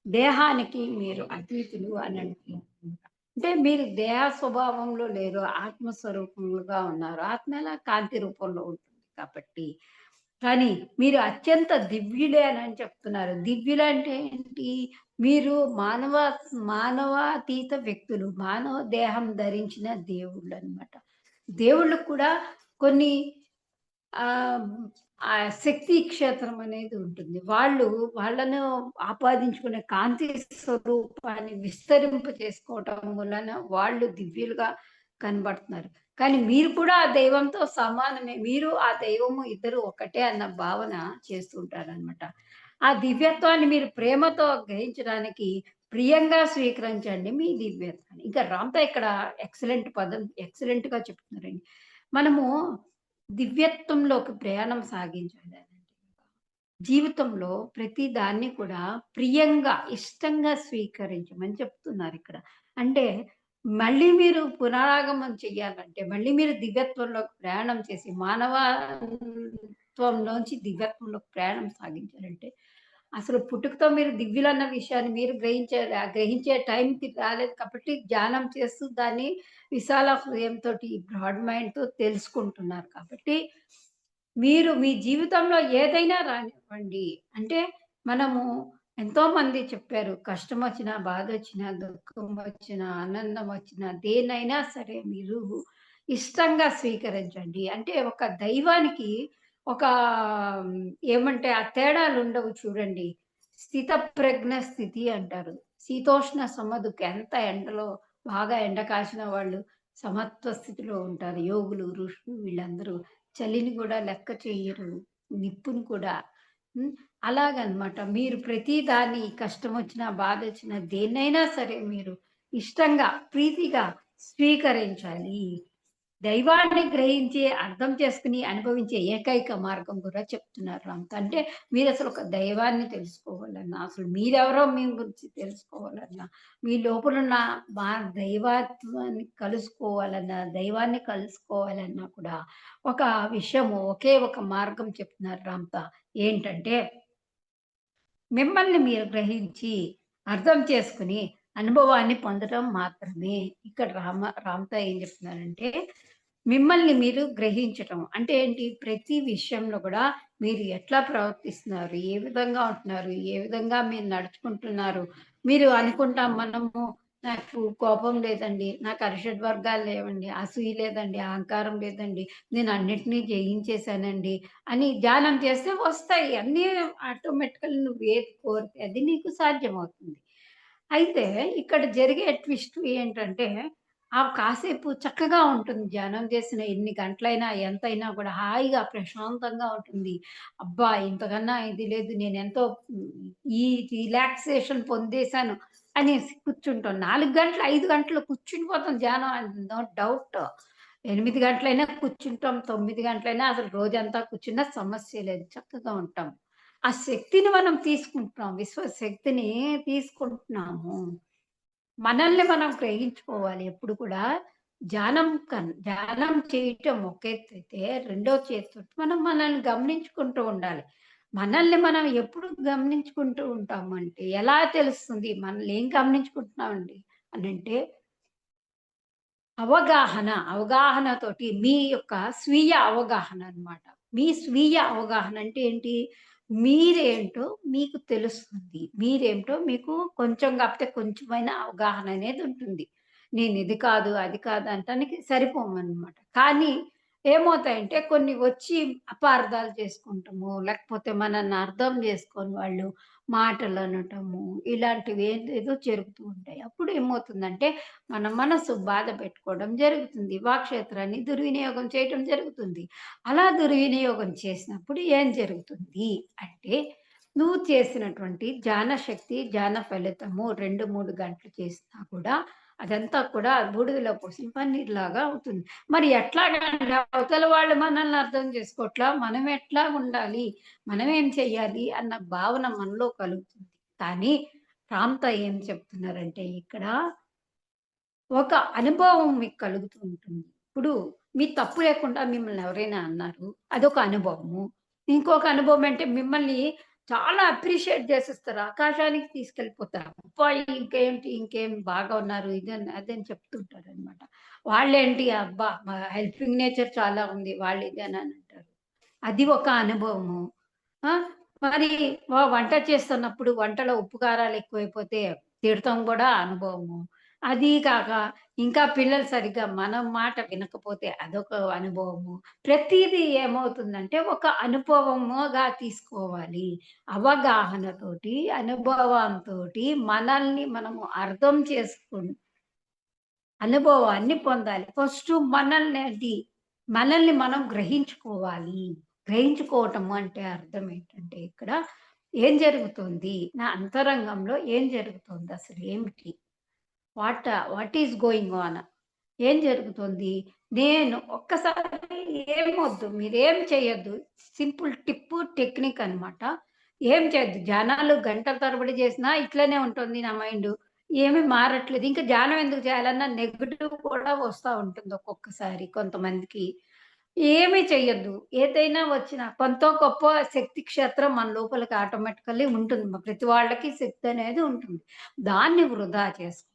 దేహానికి మీరు అతీతులు అని అంటున్నారు. అంటే మీరు దేహ స్వభావంలో లేరు. ఆత్మ స్వరూపములుగా ఉన్నారు. ఆత్మ ఎలా కాంతి రూపంలో ఉంటుంది కాబట్టి. కానీ మీరు అత్యంత దివ్యులే అని చెప్తున్నారు. దివ్యులంటే ఏంటి? మీరు మానవాతీత వ్యక్తులు. మానవ దేహం ధరించిన దేవుళ్ళనమాట. దేవుళ్ళకి కూడా కొన్ని ఆహ్, ఆ శక్తి క్షేత్రం అనేది ఉంటుంది. వాళ్ళను ఆపాదించుకునే కాంతి స్వరూపాన్ని విస్తరింప చేసుకోవటం వలన వాళ్ళు దివ్యులుగా కనబడుతున్నారు. కానీ మీరు కూడా ఆ దైవంతో సమానమే. మీరు ఆ దైవము ఇద్దరు ఒకటే అన్న భావన చేస్తుంటారనమాట. ఆ దివ్యత్వాన్ని మీరు ప్రేమతో గ్రహించడానికి ప్రియంగా స్వీకరించండి మీ దివ్యత్వాన్ని. ఇంకా రాంతా ఇక్కడ ఎక్సలెంట్‌గా చెప్తున్నారండి. మనము దివ్యత్వంలోకి ప్రయాణం సాగించాలి. జీవితంలో ప్రతి దాన్ని కూడా ప్రియంగా, ఇష్టంగా స్వీకరించమని చెప్తున్నారిక్కడ. అంటే మళ్ళీ మీరు పునరాగమనం చెయ్యాలంటే, మళ్ళీ మీరు దివ్యత్వంలోకి ప్రయాణం చేసి మానవత్వంలోంచి దివ్యత్వంలోకి ప్రయాణం సాగించాలంటే, అసలు పుట్టుకతో మీరు దివ్యులన్న విషయాన్ని మీరు గ్రహించారు. ఆ గ్రహించే టైంకి రాలేదు కాబట్టి ధ్యానం చేస్తూ దాన్ని విశాల హృదయంతోటి, బ్రాడ్ మైండ్‌తో తెలుసుకుంటున్నారు కాబట్టి మీరు మీ జీవితంలో ఏదైనా రానివ్వండి. అంటే మనము ఎంతోమంది చెప్పారు. కష్టమొచ్చినా, బాధొచ్చినా, దుఃఖమొచ్చినా, ఆనందమొచ్చినా దేన్నైనా సరే మీరు ఇష్టంగా స్వీకరించండి. అంటే ఒక దైవానికి ఒక ఏమంటే ఆ తేడాలుండవు చూడండి. స్థితప్రజ్ఞ స్థితి అంటారు. శీతోష్ణ సమదుఃఖ ఎంత ఎండలో బాగా ఎండ కాసిన వాళ్ళు సమత్వ స్థితిలో ఉంటారు. యోగులు, ఋషులు వీళ్ళందరూ చలిని గూడా లెక్క చెయ్యరు. నిప్పుని కూడా. హ్మ్. అలాగనమాట. మీరు ప్రతి దాన్ని కష్టమొచ్చినా, బాధొచ్చినా దేన్నైనా సరే మీరు ఇష్టంగా, ప్రీతిగా స్వీకరించాలి. దైవాన్ని గ్రహించి, అర్థం చేసుకొని, అనుభవించే ఏకైక మార్గం కూడా చెప్తున్నారు రాంత. అంటే మీరసలు ఒక దైవాన్ని తెలుసుకోవాలన్నా, అసలు మీరెవరో మీ గురించి తెలుసుకోవాలన్నా, మీ లోపలున్న మా దైవత్వాన్ని కలుసుకోవాలన్నా, దైవాన్ని కలుసుకోవాలన్నా కూడా ఒక విషయము, ఒకే ఒక మార్గం చెప్తున్నారు రాంత. ఏంటంటే మిమ్మల్ని మీరు గ్రహించి, అర్థం చేసుకొని, అనుభవాన్ని పొందడం మాత్రమే. ఇక్కడ రామ్‌తా ఏం చెప్తున్నారంటే, మిమ్మల్ని మీరు గ్రహించటం. అంటే ఏంటి? ప్రతి విషయంలో గూడా మీరు ఎట్లా ప్రవర్తిస్తున్నారు? ఏ విధంగా ఉంటున్నారు? ఏ విధంగా మీరు నడుచుకుంటున్నారు? మీరు అనుకుంటాం మనము నాకు కోపం లేదండి. నాకు అరిషడ్ వర్గాలు లేవండి. అసూయ లేదండి. అహంకారం లేదండి. నేను అన్నిటిని జయించేసానండి. అని ధ్యానం చేస్తే వస్తాయి. అన్నీ ఆటోమేటికల్ నువ్వు ఏది కోరితే అది నీకు సాధ్యమవుతుంది. అయితే ఇక్కడ జరిగే ట్విస్ట్ ఏంటంటే, ఆ కాసేపు చక్కగా ఉంటుంది. ధ్యానం చేసిన ఎన్ని గంటలైనా, ఎంతైనా కూడా హాయిగా, ప్రశాంతంగా ఉంటుంది. అబ్బా! ఇంతకన్నా ఇది లేదు. నేనెంతో ఈ రిలాక్సేషన్ పొందేశాను అనేసి కూర్చుంటాం. 4 గంటలు, 5 గంటలు కూర్చుండిపోతాం ధ్యానం నో డౌట్. 8 గంటలైనా కూర్చుంటాం. 9 గంటలైనా అసలు రోజంతా కూర్చున్నా సమస్య లేదు. చక్కగా ఉంటాం. ఆ శక్తిని మనం తీసుకుంటున్నాం. విశ్వశక్తిని తీసుకుంటున్నాము. మనల్ని మనం గ్రహించుకోవాలి ఎప్పుడు కూడా. ధ్యానం చేయటం ఒక ఎత్తైతే, రెండో చేత్తోటి మనం మనల్ని గమనించుకుంటూ ఉండాలి. మనల్ని మనం ఎప్పుడు గమనించుకుంటూ ఉంటామంటే, ఎలా తెలుస్తుంది మనల్ని ఏం గమనించుకుంటున్నామండి అనంటే అవగాహనతోటి మీ యొక్క స్వీయ అవగాహన అన్నమాట. మీ స్వీయ అవగాహన అంటే ఏంటి? మీరేంటో మీకు తెలుస్తుంది. మీరేంటో మీకు కొంచెం కాకపోతే కొంచెమైనా అవగాహన అనేది ఉంటుంది. నేను ఇది కాదు, అది కాదు అనటానికి సరిపోమనమాట. కానీ ఏమవుతాయంటే కొన్ని వచ్చి అపార్థాలు చేసుకుంటాము. లేకపోతే మనల్ని అర్థం చేసుకోని వాళ్ళు మాటలనటము, ఇలాంటివి ఏదేదో జరుగుతూ ఉంటాయి. అప్పుడు ఏమవుతుందంటే మన మనసు బాధ పెట్టుకోవడం జరుగుతుంది. వాక్క్షేత్రాన్ని దుర్వినియోగం చేయటం జరుగుతుంది. అలా దుర్వినియోగం చేసినప్పుడు ఏం జరుగుతుంది అంటే, నువ్వు చేసినటువంటి ధ్యాన శక్తి, ధ్యాన ఫలితము 2, 3 గంటలు చేసినా కూడా అదంతా కూడా బూడిదలో పోసిన పన్నీరులాగా అవుతుంది. మరి ఎట్లాగండి అవతల వాళ్ళు మనల్ని అర్థం చేసుకోవట్లా, మనం ఎట్లా ఉండాలి, మనం ఏం చెయ్యాలి అన్న భావన మనలో కలుగుతుంది. కానీ రామ్‌తా ఏం చెప్తున్నారంటే ఇక్కడ ఒక అనుభవం మీకు కలుగుతూ ఉంటుంది. ఇప్పుడు మీ తప్పు లేకుండా మిమ్మల్ని ఎవరైనా అన్నారు. అదొక అనుభవము. ఇంకొక అనుభవం అంటే మిమ్మల్ని చాలా అప్రిషియేట్ చేసేస్తారు. ఆకాశానికి తీసుకెళ్ళిపోతారు. అబ్బా! ఇంకేంటి ఇంకేం బాగా ఉన్నారు. ఇదని అదని చెప్తుంటారనమాట. వాళ్ళేంటి అబ్బా! హెల్పింగ్ నేచర్ చాలా ఉంది. వాళ్ళు ఇది అని అంటారు. అది ఒక అనుభవము. ఆ! మరి వంట చేస్తున్నప్పుడు వంటలో ఉప్పు, కారాలు ఎక్కువైపోతే తిడతం గూడా అనుభవము. అదీ కాక ఇంకా పిల్లలు సరిగ్గా మన మాట వినకపోతే అదొక అనుభవము. ప్రతీదీ ఏమవుతుందంటే ఒక అనుభవముగా తీసుకోవాలి. అవగాహనతోటి, అనుభవంతోటి మనల్ని మనము అర్థం అనుభవాన్ని పొందాలి. ఫస్టు మనల్ని మనం గ్రహించుకోవాలి. గ్రహించుకోవటము అంటే అర్థం ఏంటంటే ఇక్కడ ఏం జరుగుతుంది? నా అంతరంగంలో ఏం జరుగుతుంది? అసలు ఏమిటి? What is going on? ఏం జరుగుతుంది? నేను ఒక్కసారి ఏమొద్దు. మీరేం చేయొద్దు. సింపుల్ టిప్పు, టెక్నిక్ అన్నమాట. ఏం చేయొద్దు. ధ్యానాలు గంటల తరబడి చేసినా ఇట్లనే ఉంటుంది నా మైండు. ఏమి మారట్లేదు. ఇంకా ధ్యానం ఎందుకు చేయాలన్న నెగెటివ్ కూడా వస్తా ఉంటుంది ఒక్కొక్కసారి కొంతమందికి. ఏమి చెయ్యొద్దు. ఏదైనా వచ్చినా కొంతో గొప్పో శక్తి క్షేత్రం మన లోపలికి ఆటోమేటికల్లీ ఉంటుంది. ప్రతి వాళ్ళకి శక్తి అనేది ఉంటుంది. దాన్ని వృధా చేసుకుంటా,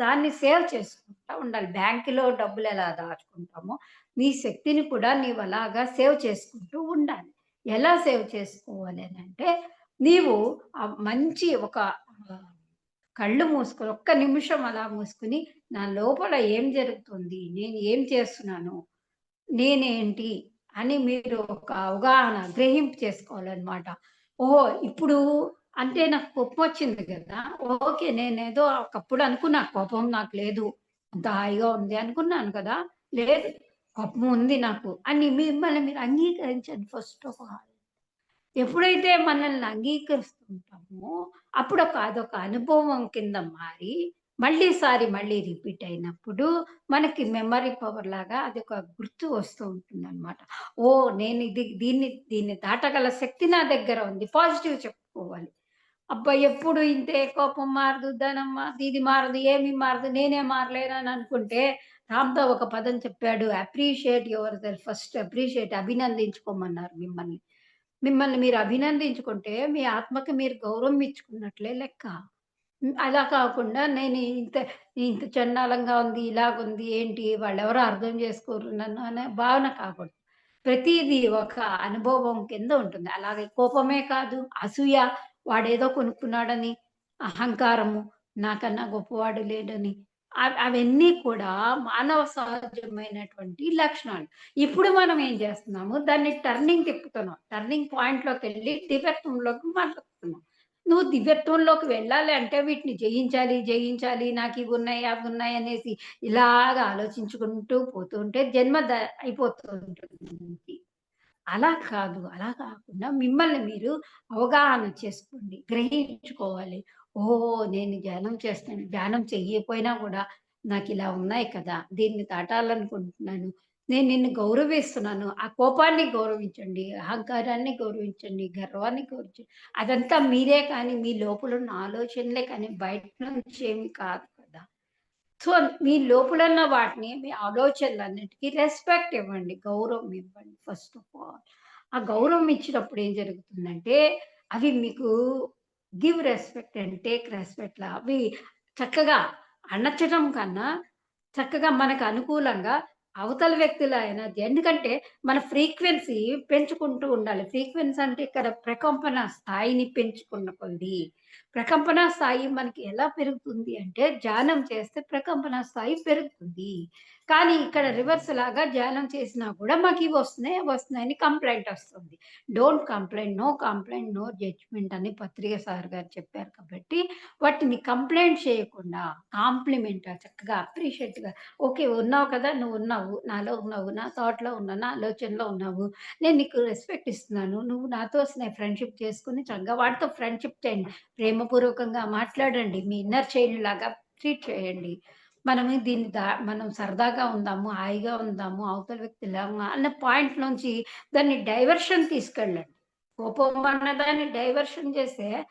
దాన్ని సేవ్ చేసుకుంటా ఉండాలి. బ్యాంక్‌లో డబ్బులెలా దాచుకుంటామో, నీ శక్తిని కూడా నీవలాగా సేవ్ చేసుకుంటూ ఉండాలి. ఎలా సేవ్ చేసుకోవాలి అనంటే, నీవు మంచి ఒక ఆహ్, కళ్ళు మూసుకొని ఒక్క నిమిషం అలా మూసుకొని, నా లోపల ఏం జరుగుతుంది? నేను ఏం చేస్తున్నాను? నేనేంటి? అని మీరు ఒక అవగాహన, గ్రహింపు చేసుకోవాలనమాట. ఓహో! ఇప్పుడు అంటే నాకు కోపమొచ్చింది గదా! ఓకే. నేనేదో ఒకప్పుడు అనుకున్నా కోపం నాకు లేదు. అంత హాయిగా ఉంది అనుకున్నాను కదా! లేదు. కోపం ఉంది నాకు అని మిమ్మల్ని మీరు అంగీకరించండి ఫస్ట్ ఆఫ్ ఆల్. ఎప్పుడైతే మనల్ని అంగీకరిస్తుంటామో, అదొక అనుభవం కింద మారి, మళ్ళీ రిపీట్ అయినప్పుడు, మనకి మెమరీ పవర్ లాగా అదొక గుర్తు వస్తూ ఉంటుందనమాట. ఓహ్! నేను దీన్ని దాటగల శక్తి నా దగ్గర ఉంది. పాజిటివ్ చెప్పుకోవాలి. అబ్బా! ఎప్పుడు ఇంతే కోపం మారదు, ధనం మారదు, ఇది మారదు, ఏమి మారదు, నేనే మారలేనని అనుకుంటే, రామ్‌తో ఒక పదం చెప్పాడు. అప్రిషియేట్ యువర్ సెల్ఫ్ ఫస్ట్ అభినందించుకోమన్నారు మిమ్మల్ని. మిమ్మల్ని మీరు అభినందించుకుంటే, మీ ఆత్మకి మీరు గౌరవం ఇచ్చుకున్నట్లే లెక్క. అలా కాకుండా ఇంత ఇంత చండాలంగా ఉంది, ఇలాగుంది, ఏంటి వాళ్ళెవరో అర్థం చేసుకోరు నన్ను అనే భావన కాకూడదు. ప్రతీదీ ఒక అనుభవం కింద ఉంటుంది. అలాగే కోపమే కాదు, అసూయ వాడేదో కొనుక్కున్నాడని, అహంకారము, నాకన్నా గొప్పవాడు లేడని, అవన్నీ కూడా మానవ సహజమైనటువంటి లక్షణాలు. ఇప్పుడు మనం ఏం చేస్తున్నాము, దాన్ని టర్నింగ్ తిప్పుతున్నాం. టర్నింగ్ పాయింట్‌లోకెళ్ళి దివ్యత్వంలోకి మాట్లాడుతున్నాం. నువ్వు దివ్యత్వంలోకి వెళ్ళాలి అంటే వీటిని జయించాలి, జయించాలి, నాకివున్నాయి, అవున్నాయి అనేసి ఇలాగ ఆలోచించుకుంటూ పోతూ ఉంటే జన్మ అయిపోతూ ఉంటుంది. అలా కాదు. అలా కాకుండా మిమ్మల్ని మీరు అవగాహన చేసుకోండి. గ్రహించుకోవాలి. ఓహో! నేను ధ్యానం చేస్తాను. ధ్యానం చెయ్యకపోయినా గూడా నాకిలా ఉన్నాయి కదా! దీన్ని దాటాలనుకుంటున్నాను. నేను నిన్ను గౌరవిస్తున్నాను. ఆ కోపాన్ని గౌరవించండి. అహంకారాన్ని గౌరవించండి. గర్వాన్ని గౌరవించండి. అదంతా మీరే కానీ, మీ లోపలున్న ఆలోచనలే కానీ బయట నుంచి ఏమి కాదు కదా! సో, మీ లోపలున్న వాటిని, మీ ఆలోచనలన్నిటికి రెస్పెక్ట్ ఇవ్వండి. గౌరవం ఇవ్వండి ఫస్ట్ ఆఫ్ ఆల్. ఆ గౌరవం ఇచ్చినప్పుడు ఏం జరుగుతుందంటే, అవి మీకు గివ్ రెస్పెక్ట్ అండ్ టేక్ రెస్పెక్ట్‌లా అవి చక్కగా అణచటం కన్నా, చక్కగా మనకు అనుకూలంగా అవతల వ్యక్తుల ఎనర్జీ ఎందుకంటే, మన ఫ్రీక్వెన్సీ పెంచుకుంటూ ఉండాలి. ఫ్రీక్వెన్సీ అంటే ఇక్కడ ప్రకంపన స్థాయిని పెంచుకున్న కొద్దీ ప్రకంపన స్థాయి మనకి ఎలా పెరుగుతుంది అంటే, ధ్యానం చేస్తే ప్రకంపన స్థాయి పెరుగుతుంది. కానీ ఇక్కడ రివర్స్ లాగా ధ్యానం చేసినా కూడా మాకివి వస్తున్నాయి, అవి వస్తున్నాయని కంప్లెయింట్ వస్తుంది. Don't complaint, no complaint, no judgement అని పత్రిక సార్ గారు చెప్పారు కాబట్టి, వాటిని కంప్లెయింట్ చేయకుండా కాంప్లిమెంట్‌గా చక్కగా అప్రిషియేట్‌గా ఓకే. ఉన్నావు కదా! నువ్వున్నావు. నాలో ఉన్నావు. నా థాట్‌లో ఉన్నావు. నా ఆలోచనలో ఉన్నావు. నేను నీకు రెస్పెక్ట్ ఇస్తున్నాను. నువ్వు నాతో ఫ్రెండ్‌షిప్ చేసుకొని చక్కగా వాడితో ఫ్రెండ్‌షిప్ చేయండి. ప్రేమపూర్వకంగా మాట్లాడండి. మీ ఇన్నర్ చైల్డ్ లాగా ట్రీట్ చేయండి. మనం సరదాగా ఉందాము, హాయిగా ఉందాము, అవతల వ్యక్తి ఇలా అన్న పాయింట్‌లోంచి దాన్ని డైవర్షన్ తీసుకెళ్ళండి. కోపం అన్నదాన్ని డైవర్షన్ చేస్తే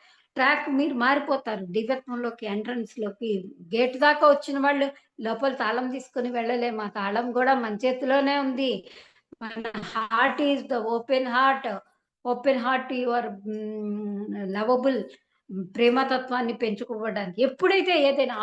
మీరు మారిపోతారు. దివ్యత్వంలోకి, ఎంట్రన్స్‌లోకి గేట్ దాకా వచ్చిన వాళ్ళు లోపల తాళం తీసుకొని వెళ్ళలేము. ఆ తాళం గూడా మన చేతిలోనే ఉంది. మన heart is the open heart. Open heart your lovable ప్రేమతత్వాన్ని పెంచుకోవడానికి. ఎప్పుడైతే ఏదైనా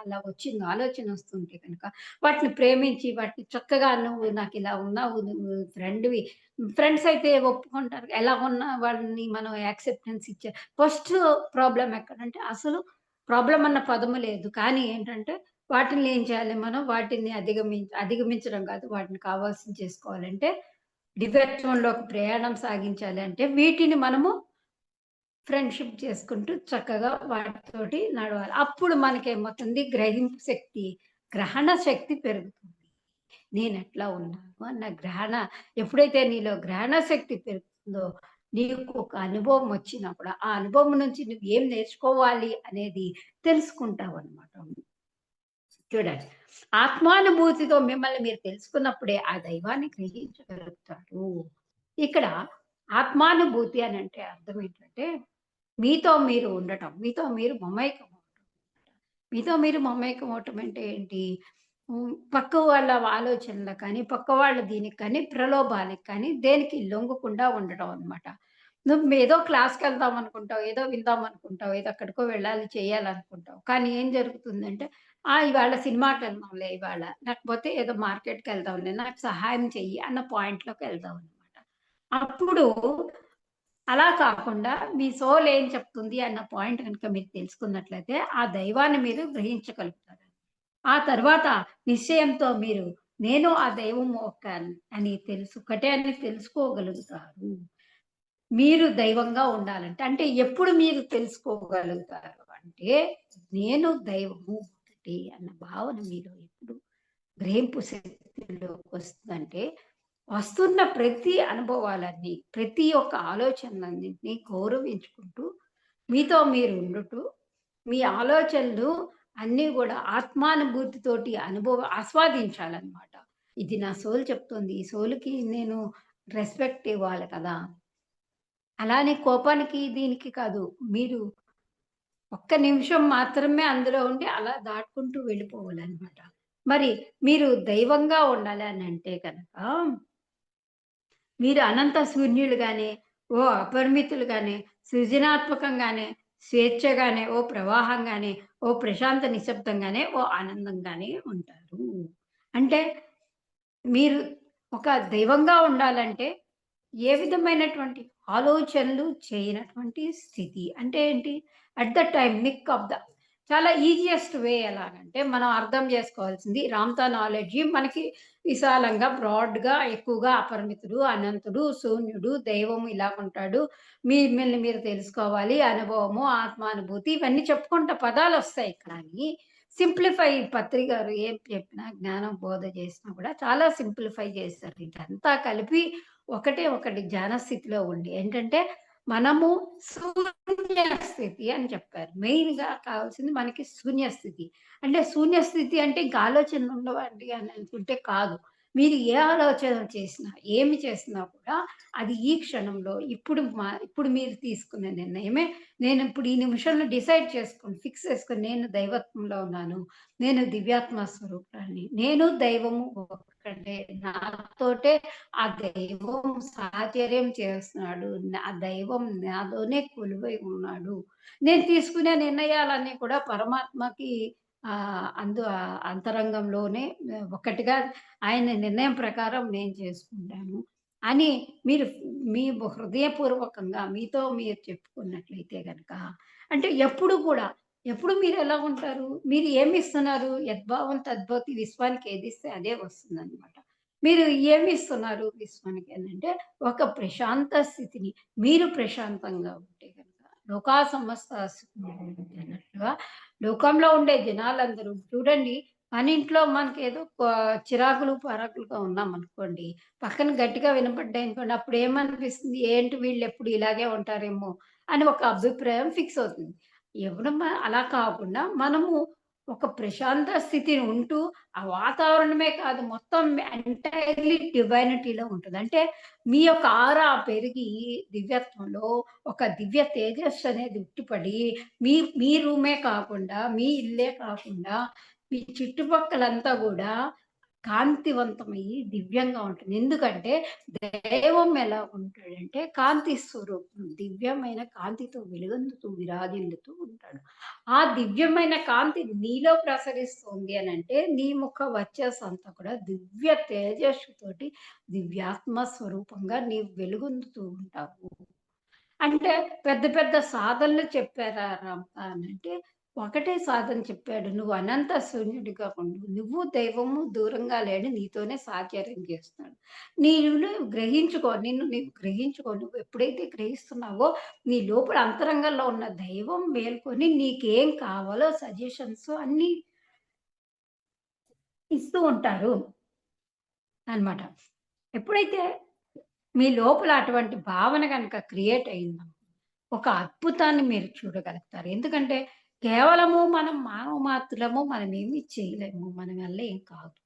అలా వచ్చిందో ఆలోచన వస్తుంటే గనక వాటిని ప్రేమించి వాటిని చక్కగా నువ్వు నాకిలా ఉన్నావు. నువ్వు ఫ్రెండ్‌వి. ఫ్రెండ్స్ అయితే ఒప్పుకుంటారు. ఎలా ఉన్నా వాళ్ళని మనం యాక్సెప్టెన్స్ ఫస్ట్ ప్రాబ్లమ్ ఎక్కడంటే అసలు ప్రాబ్లమ్ అన్న పదము లేదు. కానీ ఏంటంటే వాటిని ఏం చేయాలి మనం వాటిని అధిగమించడం కాదు. వాటిని కావాల్సింది చేసుకోవాలంటే దివ్యత్వంలోకి ప్రయాణం సాగించాలి అంటే వీటిని మనము ఫ్రెండ్‌షిప్ చేసుకుంటూ చక్కగా వాటితోటి నడవాలి. అప్పుడు మనకేమవుతుంది గ్రహింపు శక్తి, గ్రహణ శక్తి పెరుగుతుంది. నేనెట్లా ఉన్నాను అన్న ఎప్పుడైతే నీలో గ్రహణ శక్తి పెరుగుతుందో, నీకు ఒక అనుభవం వచ్చినప్పుడు, ఆ అనుభవం నుంచి నువ్వు ఏం నేర్చుకోవాలి అనేది తెలుసుకుంటావనమాట. చూడండి. ఆత్మానుభూతితో మిమ్మల్ని మీరు తెలుసుకున్నప్పుడే ఆ దైవాన్ని గ్రహించగలుగుతారు. ఇక్కడ ఆత్మానుభూతి అనంటే అర్థం ఏంటంటే మీతో మీరు ఉండటం. మీతో మీరు మమేకం అవ్వటం. మీతో మీరు మమేకం అవ్వటం అంటే ఏంటి? పక్క వాళ్ళ ఆలోచనలకు కానీ, పక్క వాళ్ళ దీనికి కానీ, ప్రలోభానికి కానీ, దేనికి లొంగకుండా ఉండడం అన్నమాట. ఏదో క్లాస్‌కెళ్దాం అనుకుంటావు, ఏదో విందాం అనుకుంటావు, ఏదో ఎక్కడికో వెళ్ళాలి, చేయాలనుకుంటావు. కానీ ఏం జరుగుతుందంటే, ఇవాళ సినిమాకెళ్దాంలే ఇవాళ, లేకపోతే ఏదో మార్కెట్‌కెళ్దాంలే, నాకు సహాయం చెయ్యి అన్న పాయింట్‌లోకి వెళ్దాం అన్నమాట. అప్పుడు అలా కాకుండా మీ సోల్ ఏం చెప్తుంది అన్న పాయింట్ గనుక మీరు తెలుసుకున్నట్లయితే, ఆ దైవాన్ని మీరు గ్రహించగలుగుతారు. ఆ తర్వాత నిశ్చయంతో మీరు నేను ఆ దైవము అని ఒకటే అని తెలుసుకోగలుగుతారు. మీరు దైవంగా ఉండాలంటే అంటే ఎప్పుడు మీరు తెలుసుకోగలుగుతారు అంటే, నేను దైవము ఒకటి అన్న భావన మీలో ఎప్పుడు గ్రహింపు శక్తిలోకి వస్తుందంటే, వస్తున్న ప్రతి అనుభవాలన్నీ, ప్రతి ఒక్క ఆలోచనలన్నింటినీ గౌరవించుకుంటూ, మీతో మీరు ఉండుటూ, మీ ఆలోచనలు అన్నీ గూడా ఆత్మానుభూతితోటి ఆస్వాదించాలనమాట. ఇది నా సోల్ చెప్తోంది. ఈ సోల్‌కి నేను రెస్పెక్ట్ ఇవ్వాలి కదా! అలానే కోపానికి, దీనికి కాదు. మీరు ఒక్క నిమిషం మాత్రమే అందులో ఉండి అలా దాటుకుంటూ వెళ్ళిపోవాలనమాట. మరి మీరు దైవంగా ఉండాలి అనంటే గనక, మీరు అనంత శూన్యులుగానే, ఓ అపరిమితులుగానే, సృజనాత్మకంగానే, స్వేచ్ఛగానే, ఓ ప్రవాహంగానే, ఓ ప్రశాంత నిశ్శబ్దంగానే, ఓ ఆనందంగానే ఉంటారు. అంటే మీరు ఒక దైవంగా ఉండాలంటే, ఏ విధమైనటువంటి ఆలోచనలు చేయనటువంటి స్థితి. అంటే ఏంటి? At the time Nick of the చాలా ఈజియెస్ట్ వే ఎలాగంటే, మనం అర్థం చేసుకోవాల్సింది రామ్‌తా నాలెడ్జి మనకి విశాలంగా, బ్రాడ్‌గా, ఎక్కువగా అపరిమితుడు, అనంతుడు, శూన్యుడు, దైవం ఇలాగుంటాడు. మిమ్మల్ని మీరు తెలుసుకోవాలి. అనుభవము, ఆత్మానుభూతి ఇవన్నీ చెప్పుకుంటా పదాలొస్తాయి. కానీ సింప్లిఫై పత్రి గారు ఏం చెప్పినా, జ్ఞానం బోధ చేసినా కూడా చాలా సింప్లిఫై చేశారు. ఇదంతా కలిపి ఒకటే ఒకటి ధ్యాన స్థితిలో ఉండి ఏంటంటే, మనము శూన్య స్థితి అని చెప్పారు. మెయిన్‌గా కావాల్సింది మనకి శూన్య స్థితి. అంటే శూన్య స్థితి అంటే ఇంక ఆలోచనలు ఉండవండి అని అనుకుంటే కాదు. మీరు ఏ ఆలోచన చేసినా, ఏమి చేసినా కూడా అది ఈ క్షణంలో ఇప్పుడు మీరు తీసుకున్న నిర్ణయమే నేనిప్పుడు ఈ నిమిషంలో డిసైడ్ చేసుకొని, ఫిక్స్ చేసుకొని నేను దైవత్వంలో ఉన్నాను. నేను దివ్యాత్మ స్వరూపాన్ని. నేను దైవము ఒక్కటే. నాతోటే ఆ దైవం సాహచర్యం చేస్తున్నాడు. నా దైవం నాలోనే కొలువై ఉన్నాడు. నేను తీసుకునే నిర్ణయాలన్నీ కూడా పరమాత్మకి అంతరంగంలోనే ఒకటిగా ఆయన నిర్ణయం ప్రకారం నేను చేసుకుంటాను అని మీరు మీ హృదయపూర్వకంగా మీతో మీరు చెప్పుకున్నట్లయితే గనక అంటే ఎప్పుడు మీరెలా ఉంటారు? మీరు ఏమిస్తున్నారు? యద్భావం తద్భవతి విశ్వానికి ఏదిస్తే అదే వస్తుందనమాట. మీరు ఏమిస్తున్నారు విశ్వానికి అనంటే, ఒక ప్రశాంత స్థితిని మీరు ప్రశాంతంగా ఉంటే గనక లోకా సమస్త సుఖినో భవంతు అన్నట్లుగా లోకంలో ఉండే జనాలందరూ చూడండి మన ఇంట్లో మనకేదో చిరాకులు, పరాకులుగా ఉన్నామనుకోండి, పక్కన గట్టిగా వినపడ్డాయనుకోండి, అప్పుడేమనిపిస్తుంది? ఏంటి వీళ్ళెప్పుడు ఇలాగే ఉంటారేమో అని ఒక అభిప్రాయం ఫిక్స్ అవుతుంది. ఎవరమ్మా అలా కాకుండా మనము ఒక ప్రశాంత స్థితిని ఉంటూ, ఆ వాతావరణమే కాదు మొత్తం ఎంటైర్‌లీ డివైనిటీలో ఉంటది. అంటే మీ యొక్క ఆరా పెరిగి దివ్యత్వంలో ఒక దివ్య తేజస్సు అనేది ఉట్టిపడి, మీ మీ రూమే కాకుండా, మీ ఇల్లే కాకుండా, మీ చుట్టుపక్కలంతా గూడా కాంతివంతమయ్యి దివ్యంగా ఉంటుంది. ఎందుకంటే దైవం ఎలా ఉంటాడంటే కాంతి స్వరూపం. దివ్యమైన కాంతితో వెలుగొందుతూ విరాజిల్లుతూ ఉంటాడు. ఆ దివ్యమైన కాంతి నీలో ప్రసరిస్తుంది అనంటే, నీ ముఖ వచ్చేసంతా కూడా దివ్య తేజస్సుతోటి దివ్యాత్మ స్వరూపంగా నీవు వెలుగొందుతూ ఉంటావు. అంటే పెద్ద పెద్ద సాధనలు చెప్పారా అనంటే, ఒకటే సాధన చెప్పాడు. నువ్వు అనంత శూన్యుడిగా ఉండు. నువ్వు దైవము దూరంగా లేడు. నీతోనే సాహచర్యం చేస్తున్నాడు. నీలో గ్రహించుకో. నిన్ను నీవు గ్రహించుకో. నువ్వు ఎప్పుడైతే గ్రహిస్తున్నావో, నీ లోపల అంతరంగంలో ఉన్న దైవం మేల్కొని నీకేం కావాలో సజెషన్స్ అన్నీ ఇస్తూ ఉంటారు అన్నమాట. ఎప్పుడైతే మీ లోపల అటువంటి భావన గనక క్రియేట్ అయిందో ఒక అద్భుతాన్ని మీరు చూడగలుగుతారు. ఎందుకంటే కేవలము మనం మానవ మాత్రులము. మనమేమి చేయలేము. మన వల్ల ఏం కాదు.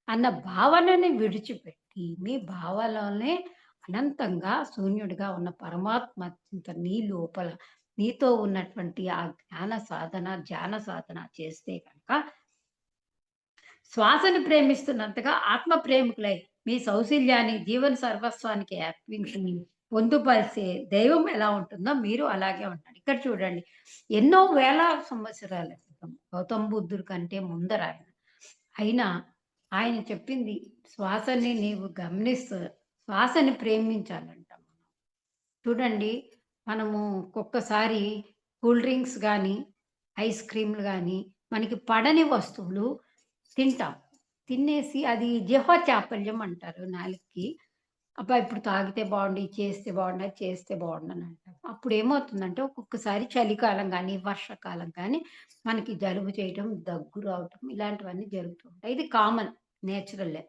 అన్న భావనని విడిచిపెట్టి మీ భావాలనే అనంతంగా శూన్యుడిగా ఉన్న పరమాత్మ చింత నీ లోపల నీతో ఉన్నటువంటి ఆ జ్ఞాన సాధన, ధ్యాన సాధన చేస్తే గనక శ్వాసను ప్రేమిస్తున్నంతగా ఆత్మ ప్రేమికులై మీ సౌశల్యాన్ని, జీవన సర్వస్వానికి అర్పించి పొందుపరిచే దైవం ఎలా ఉంటుందో మీరు అలాగే ఉండండి. ఇక్కడ చూడండి ఎన్నో వేల సంవత్సరాల క్రితం గౌతమ బుద్ధుడి కంటే ముందర అయినా ఆయన చెప్పింది శ్వాసని నీవు గమనిస్తూ శ్వాసని ప్రేమించాలంట మనం. చూడండి మనము ఒక్కొక్కసారి కూల్ డ్రింక్స్ గానీ, ఐస్ క్రీమ్‌లు గానీ, మనకి పడని వస్తువులు తింటాం. తినేసి అది జిహ్వ చాపల్యం అంటారు నాలుకకి. అబ్బా! ఇప్పుడు తాగితే బావుండు, ఇది చేస్తే బావుండు, అది చేస్తే బావుండని అంటాం. అప్పుడేమవుతుందంటే ఒక్కొక్కసారి చలికాలం గానీ, వర్షాకాలం కానీ మనకి జలుబు చేయటం, దగ్గు రావటం ఇలాంటివన్నీ జరుగుతూ ఉంటాయి. ఇది కామన్. నేచురల్లే.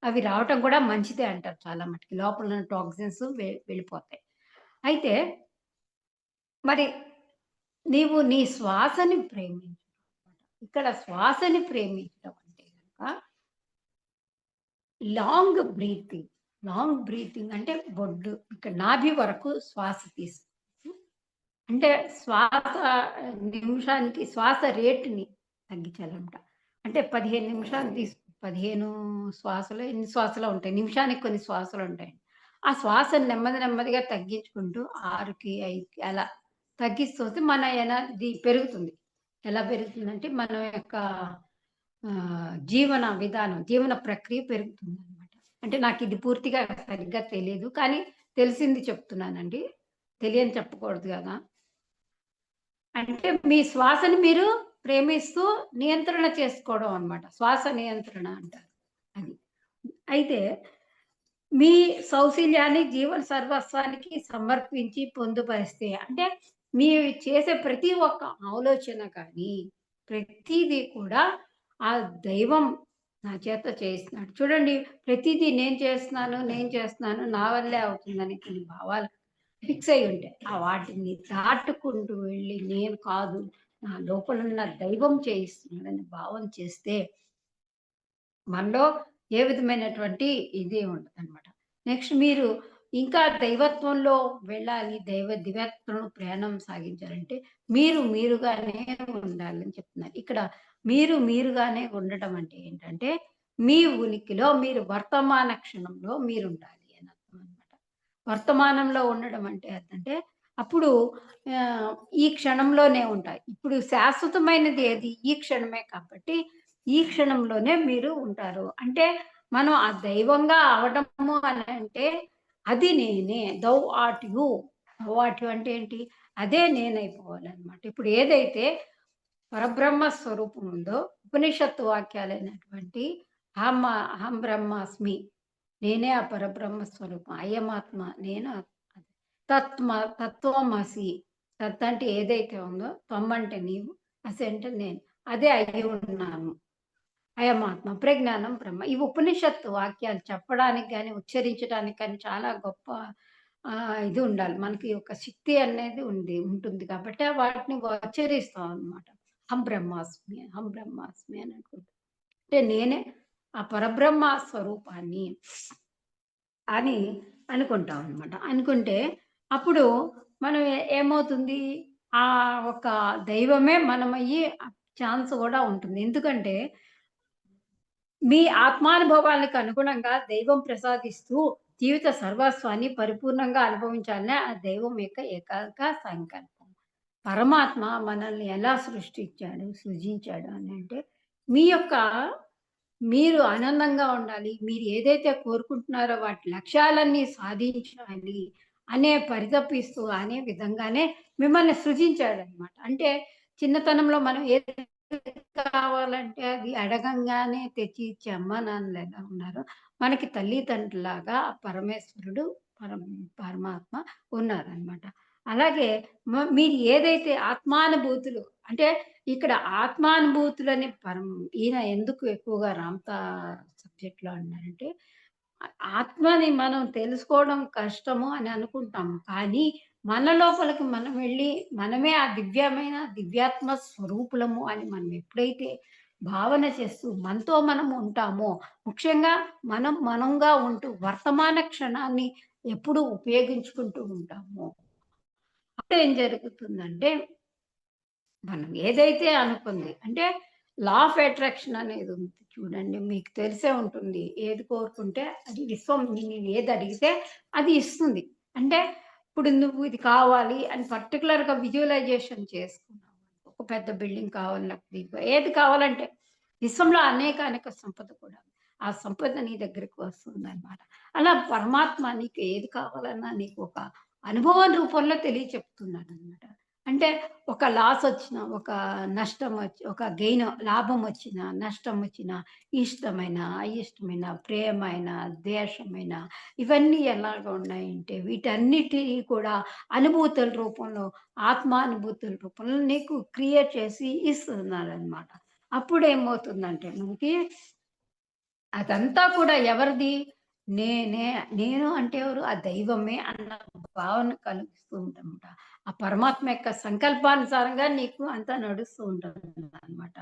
అవి రావటం కూడా మంచిదే అంటారు చాలా మటికి. లోపల ఉన్న టాక్సిన్స్ వెళ్ళిపోతాయి. అయితే మరి నీవు నీ శ్వాసని ప్రేమించు. ఇక్కడ శ్వాసని ప్రేమించడం అంటే గనక లాంగ్ బ్రీతింగ్. లాంగ్ బ్రీతింగ్ అంటే బొడ్డు ఇక్కడ నాభి వరకు శ్వాస తీసు అంటే శ్వాస నిమిషానికి శ్వాస రేటుని తగ్గించాలన్నమాట. అంటే 15 నిమిషాలు 15 శ్వాసలో ఎన్ని శ్వాసలో ఉంటాయి. నిమిషానికి కొన్ని శ్వాసలుంటాయి. ఆ శ్వాసను నెమ్మదిగా తగ్గించుకుంటూ 6కి, 5కి అలా తగ్గిస్తూ వస్తే మన ఎనర్జీ పెరుగుతుంది. ఎలా పెరుగుతుందంటే మన యొక్క జీవన విధానం, జీవన ప్రక్రియ పెరుగుతుందనమాట. అంటే నాకిది పూర్తిగా సరిగ్గా తెలీదు. కానీ తెలిసింది చెప్తున్నానండి. తెలియని చెప్పకూడదు గదా! అంటే మీ శ్వాసని మీరు ప్రేమిస్తూ నియంత్రణ చేసుకోవడం అన్నమాట. శ్వాస నియంత్రణ అంటారు. అది. అయితే మీ సౌశీల్యాన్ని జీవన సర్వస్వానికి సమర్పించి పొందుపరిస్తే అంటే మీరు చేసే ప్రతి ఒక్క ఆలోచన కానీ, ప్రతీదీ కూడా ఆ దైవం నా చేత చేయిస్తున్నాడు. చూడండి ప్రతీదీ నేను చేస్తున్నాను, నా వల్లే అవుతుందని కొన్ని భావాలు ఫిక్స్ అయ్యి ఉంటాయి. ఆ వాటిని దాటుకుంటూ వెళ్ళి నేను కాదు, నా లోపలున్న దైవం చేయిస్తున్నాడని భావం చేస్తే మనలో ఏ విధమైనటువంటి ఇది ఉండదనమాట. నెక్స్ట్ మీరు ఇంకా దైవత్వంలో వెళ్ళాలి, దివ్యత్వంలో ప్రయాణం సాగించాలంటే మీరుగానే ఉండాలని చెప్తున్నారు. ఇక్కడ మీరుగానే ఉండటం అంటే ఏంటంటే, మీ ఉనికిలో మీరు వర్తమాన క్షణంలో మీరుండాలి అని అర్థం అనమాట. వర్తమానంలో ఉండడం అంటే ఏంటంటే, అప్పుడు ఆహ్, ఈ క్షణంలోనే ఉంటాయి. ఇప్పుడు శాశ్వతమైనది ఏది? ఈ క్షణమే కాబట్టి ఈ క్షణంలోనే మీరు ఉంటారు. అంటే మనం ఆ దైవంగా అవడము అనంటే అది నేనే. దౌ ఆర్ట్ యూ. దౌ ఆర్ట్ యూ అంటే ఏంటి? అదే నేనైపోవాలనమాట. ఇప్పుడు ఏదైతే పరబ్రహ్మ స్వరూపం ఉందో ఉపనిషత్తు వాక్యాలైనటువంటి అహం బ్రహ్మాస్మి. నేనే ఆ పరబ్రహ్మ స్వరూపం. అయమాత్మ నేను తత్వమసి. తత్ అంటే ఏదైతే ఉందో త్వం అంటే నీవు, అసి అంటే నేను. అదే అయ్యి ఉన్నాను. అయమాత్మ, ప్రజ్ఞానం బ్రహ్మ. ఈ ఉపనిషత్తు వాక్యాలు చెప్పడానికి గాని, ఉచ్చరించడానికి కానీ చాలా గొప్ప ఇది ఉండాలి. మనకి ఒక శక్తి అనేది ఉంటుంది కాబట్టి వాటిని ఉచ్చరిస్తాం అన్నమాట. అహం బ్రహ్మాస్మి అని అనుకుంటాం. అంటే నేనే ఆ పరబ్రహ్మ స్వరూపాన్ని అని అనుకుంటాం అన్నమాట. అనుకుంటే అప్పుడు మనం ఏమవుతుంది? ఆ ఒక దైవమే మనమయ్యి ఛాన్స్ గూడా ఉంటుంది. ఎందుకంటే మీ ఆత్మానుభవాలకు అనుగుణంగా దైవం ప్రసాదిస్తూ జీవిత సర్వస్వాన్ని పరిపూర్ణంగా అనుభవించాలనే ఆ దైవం యొక్క ఏకైక సంకల్పం. పరమాత్మ మనల్ని ఎలా సృజించాడు అని అంటే, మీ యొక్క మీరు ఆనందంగా ఉండాలి. మీరు ఏదైతే కోరుకుంటున్నారో వాటి లక్ష్యాలన్నీ సాధించాలి అనే పరితపిస్తూ అనే విధంగానే మిమ్మల్ని సృజించాడనమాట. అంటే చిన్నతనంలో మనం ఏది కావాలంటే అది అడగంగానే తెచ్చి ఇచ్చే అమ్మా నాన్నలు ఎలా ఉన్నారో, మనకి తల్లిదండ్రులాగా ఆ పరమేశ్వరుడు, పరం పరమాత్మ ఉన్నారనమాట. అలాగే మీరు ఏదైతే ఆత్మానుభూతులు అంటే ఇక్కడ ఆత్మానుభూతులని ఈయన ఎందుకు ఎక్కువగా రామ్‌తా సబ్జెక్ట్‌లో అన్నారంటే, ఆత్మని మనం తెలుసుకోవడం కష్టము అని అనుకుంటాము. కానీ మన లోపలికి మనం వెళ్లి, మనమే ఆ దివ్యాత్మ స్వరూపులము అని మనం ఎప్పుడైతే భావన చేస్తూ మనతో మనం ఉంటామో, ముఖ్యంగా మనంగా ఉంటూ వర్తమాన క్షణాన్ని ఎప్పుడూ ఉపయోగించుకుంటూ ఉంటామో, అప్పుడేం జరుగుతుందంటే మనం ఏదైతే అనుకుంది అంటే లా ఆఫ్ అట్రాక్షన్ అనేది ఉంది చూడండి. మీకు తెలిసే ఉంటుంది. ఏది కోరుకుంటే అది విశ్వం నేను ఏది అడిగితే అది ఇస్తుంది. అంటే ఇప్పుడు నువ్వు ఇది కావాలి అని పర్టిక్యులర్‌గా విజువలైజేషన్ చేసుకున్నావు. ఒక పెద్ద బిల్డింగ్ కావాలి నాకు ఏది కావాలంటే విశ్వంలో అనేక సంపద కూడా ఉంది. ఆ సంపద నీ దగ్గరికి వస్తుందన్నమాట. అలా పరమాత్మ నీకు ఏది కావాలన్నా నీకు ఒక అనుభవం రూపంలో తెలియచెప్తున్నాడన్నమాట. అంటే ఒక లాస్ వచ్చినా, ఒక నష్టం ఒక లాభం వచ్చినా, నష్టం వచ్చినా, ఇష్టమైన, అయిష్టమైన, ప్రేమైన, ద్వేషమైన ఇవన్నీ ఎలాగ ఉన్నాయంటే వీటన్నిటిని కూడా అనుభూతుల రూపంలో, ఆత్మానుభూతుల రూపంలో నీకు క్రియేట్ చేసి ఇస్తున్నాడనమాట. అప్పుడేమవుతుందంటే మనకి అదంతా కూడా ఎవరిది? నేనే. నేను అంటే ఎవరు? ఆ దైవమే అన్న భావన కలిగిస్తూ ఉంటనమాట. ఆ పరమాత్మ యొక్క సంకల్పానుసారంగా నీకు అంతా నడుస్తూ ఉంటుందనమాట.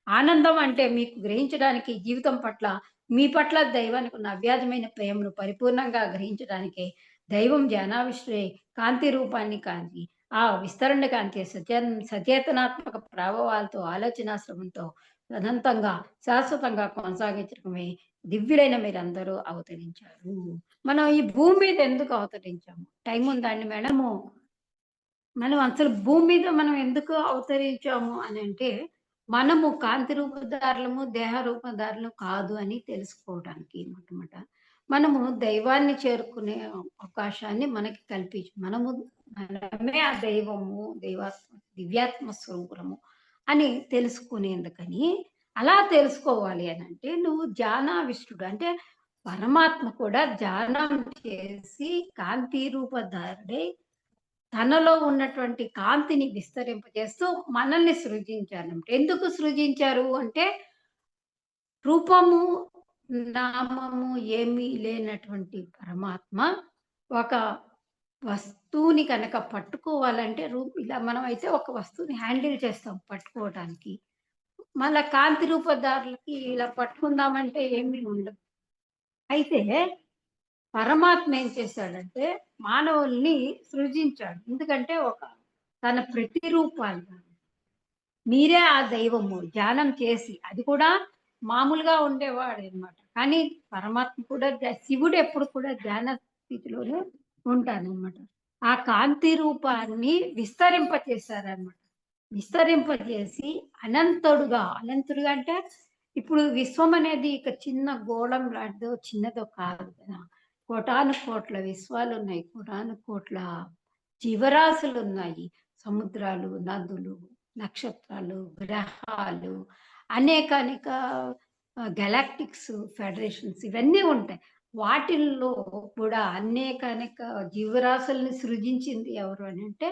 ఆనందం అంటే మీకు గ్రహించడానికి జీవితం పట్ల, మీ పట్ల దైవానికి ఉన్న అవ్యాజమైన ప్రేమను పరిపూర్ణంగా గ్రహించడానికే దైవం జ్ఞానావిష్టుడై కాంతి రూపాన్ని కాంతి, ఆ విస్తరణ కాంతి సచేతనాత్మక ప్రభావాలతో, ఆలోచనాశ్రమంతో అనంతంగా, శాశ్వతంగా కొనసాగించడమే దివ్యులైన మీరందరూ అవతరించారు. మనం ఈ భూమి మీద ఎందుకు అవతరించాము? టైం ఉందా అండి మేడము? మనం అసలు భూమి మీద మనం ఎందుకు అవతరించాము అనంటే, మనము కాంతి రూపధారులము, దేహ రూపధారులు కాదు అని తెలుసుకోవడానికి మొట్టమొదట. మనము దైవాన్ని చేరుకునే అవకాశాన్ని మనకి మనము మనమే ఆ దైవము, దివ్యాత్మ స్వరూపులము అని తెలుసుకునేందుకని, అలా తెలుసుకోవాలి అనంటే నువ్వు ధ్యానావిష్టుడు అంటే పరమాత్మ కూడా ధ్యానం చేసి కాంతి రూపధారుడై తనలో ఉన్నటువంటి కాంతిని విస్తరింపజేస్తూ మనల్ని సృజించారన్నమాట. ఎందుకు సృజించారు అంటే, రూపము, నామము ఏమీ లేనటువంటి పరమాత్మ ఒక వస్తువుని కనుక పట్టుకోవాలంటే ఇలా మనమైతే ఒక వస్తువుని హ్యాండిల్ చేస్తాం పట్టుకోవడానికి. మళ్ళా కాంతి రూపధారులకి ఇలా పట్టుకుందామంటే ఏమీ ఉండదు. అయితే పరమాత్మ ఏం చేశాడంటే, మానవుల్ని సృజించాడు. ఎందుకంటే తన ప్రతిరూపాలుగా మీరే ఆ దైవము ధ్యానం చేసి, అది కూడా మామూలుగా ఉండేవాడనమాట. కానీ పరమాత్మ కూడా శివుడు ఎప్పుడు కూడా ధ్యాన స్థితిలోనే ఉంటాడనమాట. ఆ కాంతి రూపాన్ని విస్తరింపచేశారనమాట. విస్తరింపజేసి అనంతుడుగా అంటే ఇప్పుడు విశ్వం అనేది ఇక చిన్న గోళం లాంటిదో, చిన్నదో కాదు కదా! కోటాను కోట్ల విశ్వాలున్నాయి. కోటాను కోట్ల జీవరాశులున్నాయి. సముద్రాలు, నదులు, నక్షత్రాలు, గ్రహాలు, అనేకానేక గెలాక్టిక్స్, ఫెడరేషన్స్ ఇవన్నీ ఉంటాయి. వాటిల్లో కూడా అనేకానేక జీవరాశుల్ని సృజించింది ఎవరు అనంటే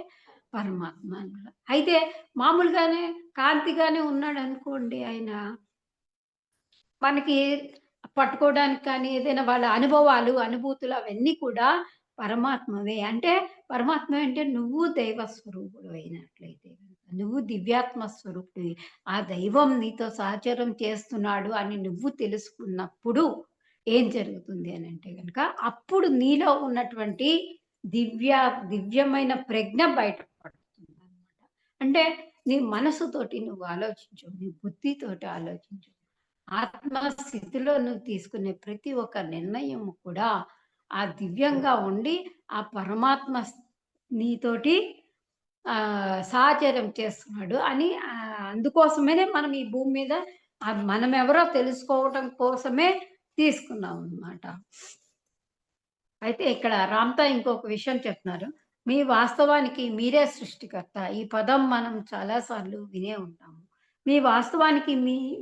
పరమాత్మ అన్నమాట. అయితే మామూలుగానే కాంతిగానే ఉన్నాడనుకోండి ఆయన, మనకి పట్టుకోవడానికి కానీ, ఏదైనా వాళ్ళ అనుభవాలు, అనుభూతులు అవన్నీ కూడా పరమాత్మవే. అంటే పరమాత్మ అంటే నువ్వు దైవ స్వరూపుడవైనట్లయితే గనుక, నువ్వు దివ్యాత్మ స్వరూపుడివి. ఆ దైవం నీతో సహచరం చేస్తున్నాడు అని నువ్వు తెలుసుకున్నప్పుడు ఏం జరుగుతుంది అనంటే గనక, అప్పుడు నీలో ఉన్నటువంటి దివ్య దివ్యమైన ప్రజ్ఞ బయటపడుతుందనమాట. అంటే నీ మనసుతోటి నువ్వు ఆలోచించు. నీ బుద్ధితోటి ఆలోచించు. ఆత్మ స్థితిలో నువ్వు తీసుకునే ప్రతి ఒక్క నిర్ణయము కూడా ఆ దివ్యంగా ఉండి, ఆ పరమాత్మ నీతోటి సహచర్యం చేస్తున్నాడు అని అందుకోసమనే మనం ఈ భూమి మీద మనమెవరో తెలుసుకోవటం కోసమే తీసుకున్నామనమాట. అయితే ఇక్కడ రామ్‌తా ఇంకొక విషయం చెప్తున్నారు. వాస్తవానికి మీరే సృష్టికర్త. ఈ పదం మనం చాలా సార్లు వినే ఉంటాము. వాస్తవానికి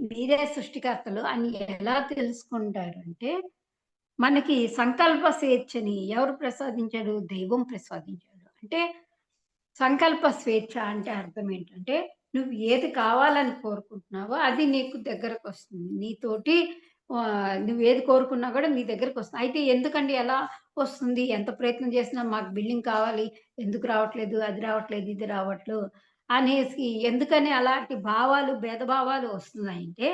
మీరే సృష్టికర్తలు అని ఎలా తెలుసుకుంటారంటే, మనకి సంకల్ప స్వేచ్ఛని ఎవరు ప్రసాదించాడు? దైవం ప్రసాదించాడు. అంటే సంకల్ప స్వేచ్ఛ అంటే అర్థం ఏంటంటే, నువ్వు ఏది కావాలని కోరుకుంటున్నావో అది నీకు దగ్గరకొస్తుంది. నీతోటి నువ్వేది కోరుకున్నా గూడా నీ దగ్గరకొస్తుంది. అయితే ఎందుకండి ఎలా వస్తుంది? ఎంత ప్రయత్నం చేసినా మాకు బిల్డింగ్ కావాలి, ఎందుకు రావట్లేదు, అది రావట్లేదు, ఇది రావట్లు అనేసి ఎందుకని అలాంటి భేదభావాలు వస్తున్నాయంటే,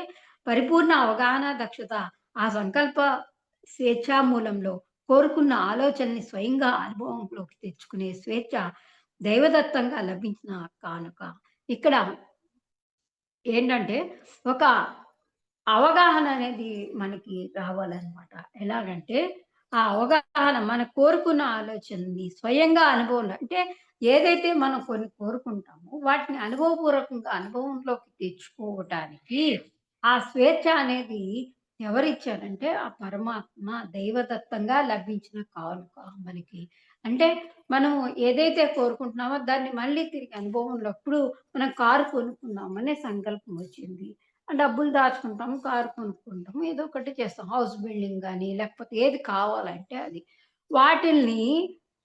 పరిపూర్ణ అవగాహన, దక్షత ఆ సంకల్ప స్వేచ్ఛా మూలంలో కోరుకున్న ఆలోచనని స్వయంగా అనుభవంలోకి తెచ్చుకునే స్వేచ్ఛ దైవదత్తంగా లభించిన కానుక. ఇక్కడ ఏంటంటే, ఒక అవగాహన అనేది మనకి రావాలనమాట. ఎలాగంటే, ఆ అవగాహన మనం కోరుకున్న ఆలోచనని స్వయంగా అనుభవంలో అంటే ఏదైతే మనం కొన్ని కోరుకుంటామో, వాటిని అనుభవపూర్వకంగా అనుభవంలోకి తెచ్చుకోవటానికి ఆ స్వేచ్ఛ అనేది ఎవరిచ్చారంటే, ఆ పరమాత్మ దైవదత్తంగా లభించిన కానుక మనకి. అంటే మనం ఏదైతే కోరుకుంటున్నామో దాన్ని మళ్ళీ తిరిగి అనుభవంలో ఇప్పుడు మనం కారు కొనుక్కుందామనే సంకల్పం వచ్చింది. డబ్బులు దాచుకుంటాము, కారు కొనుక్కుంటాము. ఏదో ఒకటి చేస్తాం. హౌస్ బిల్డింగ్ గాని, లేకపోతే ఏది కావాలంటే అది. వాటిల్ని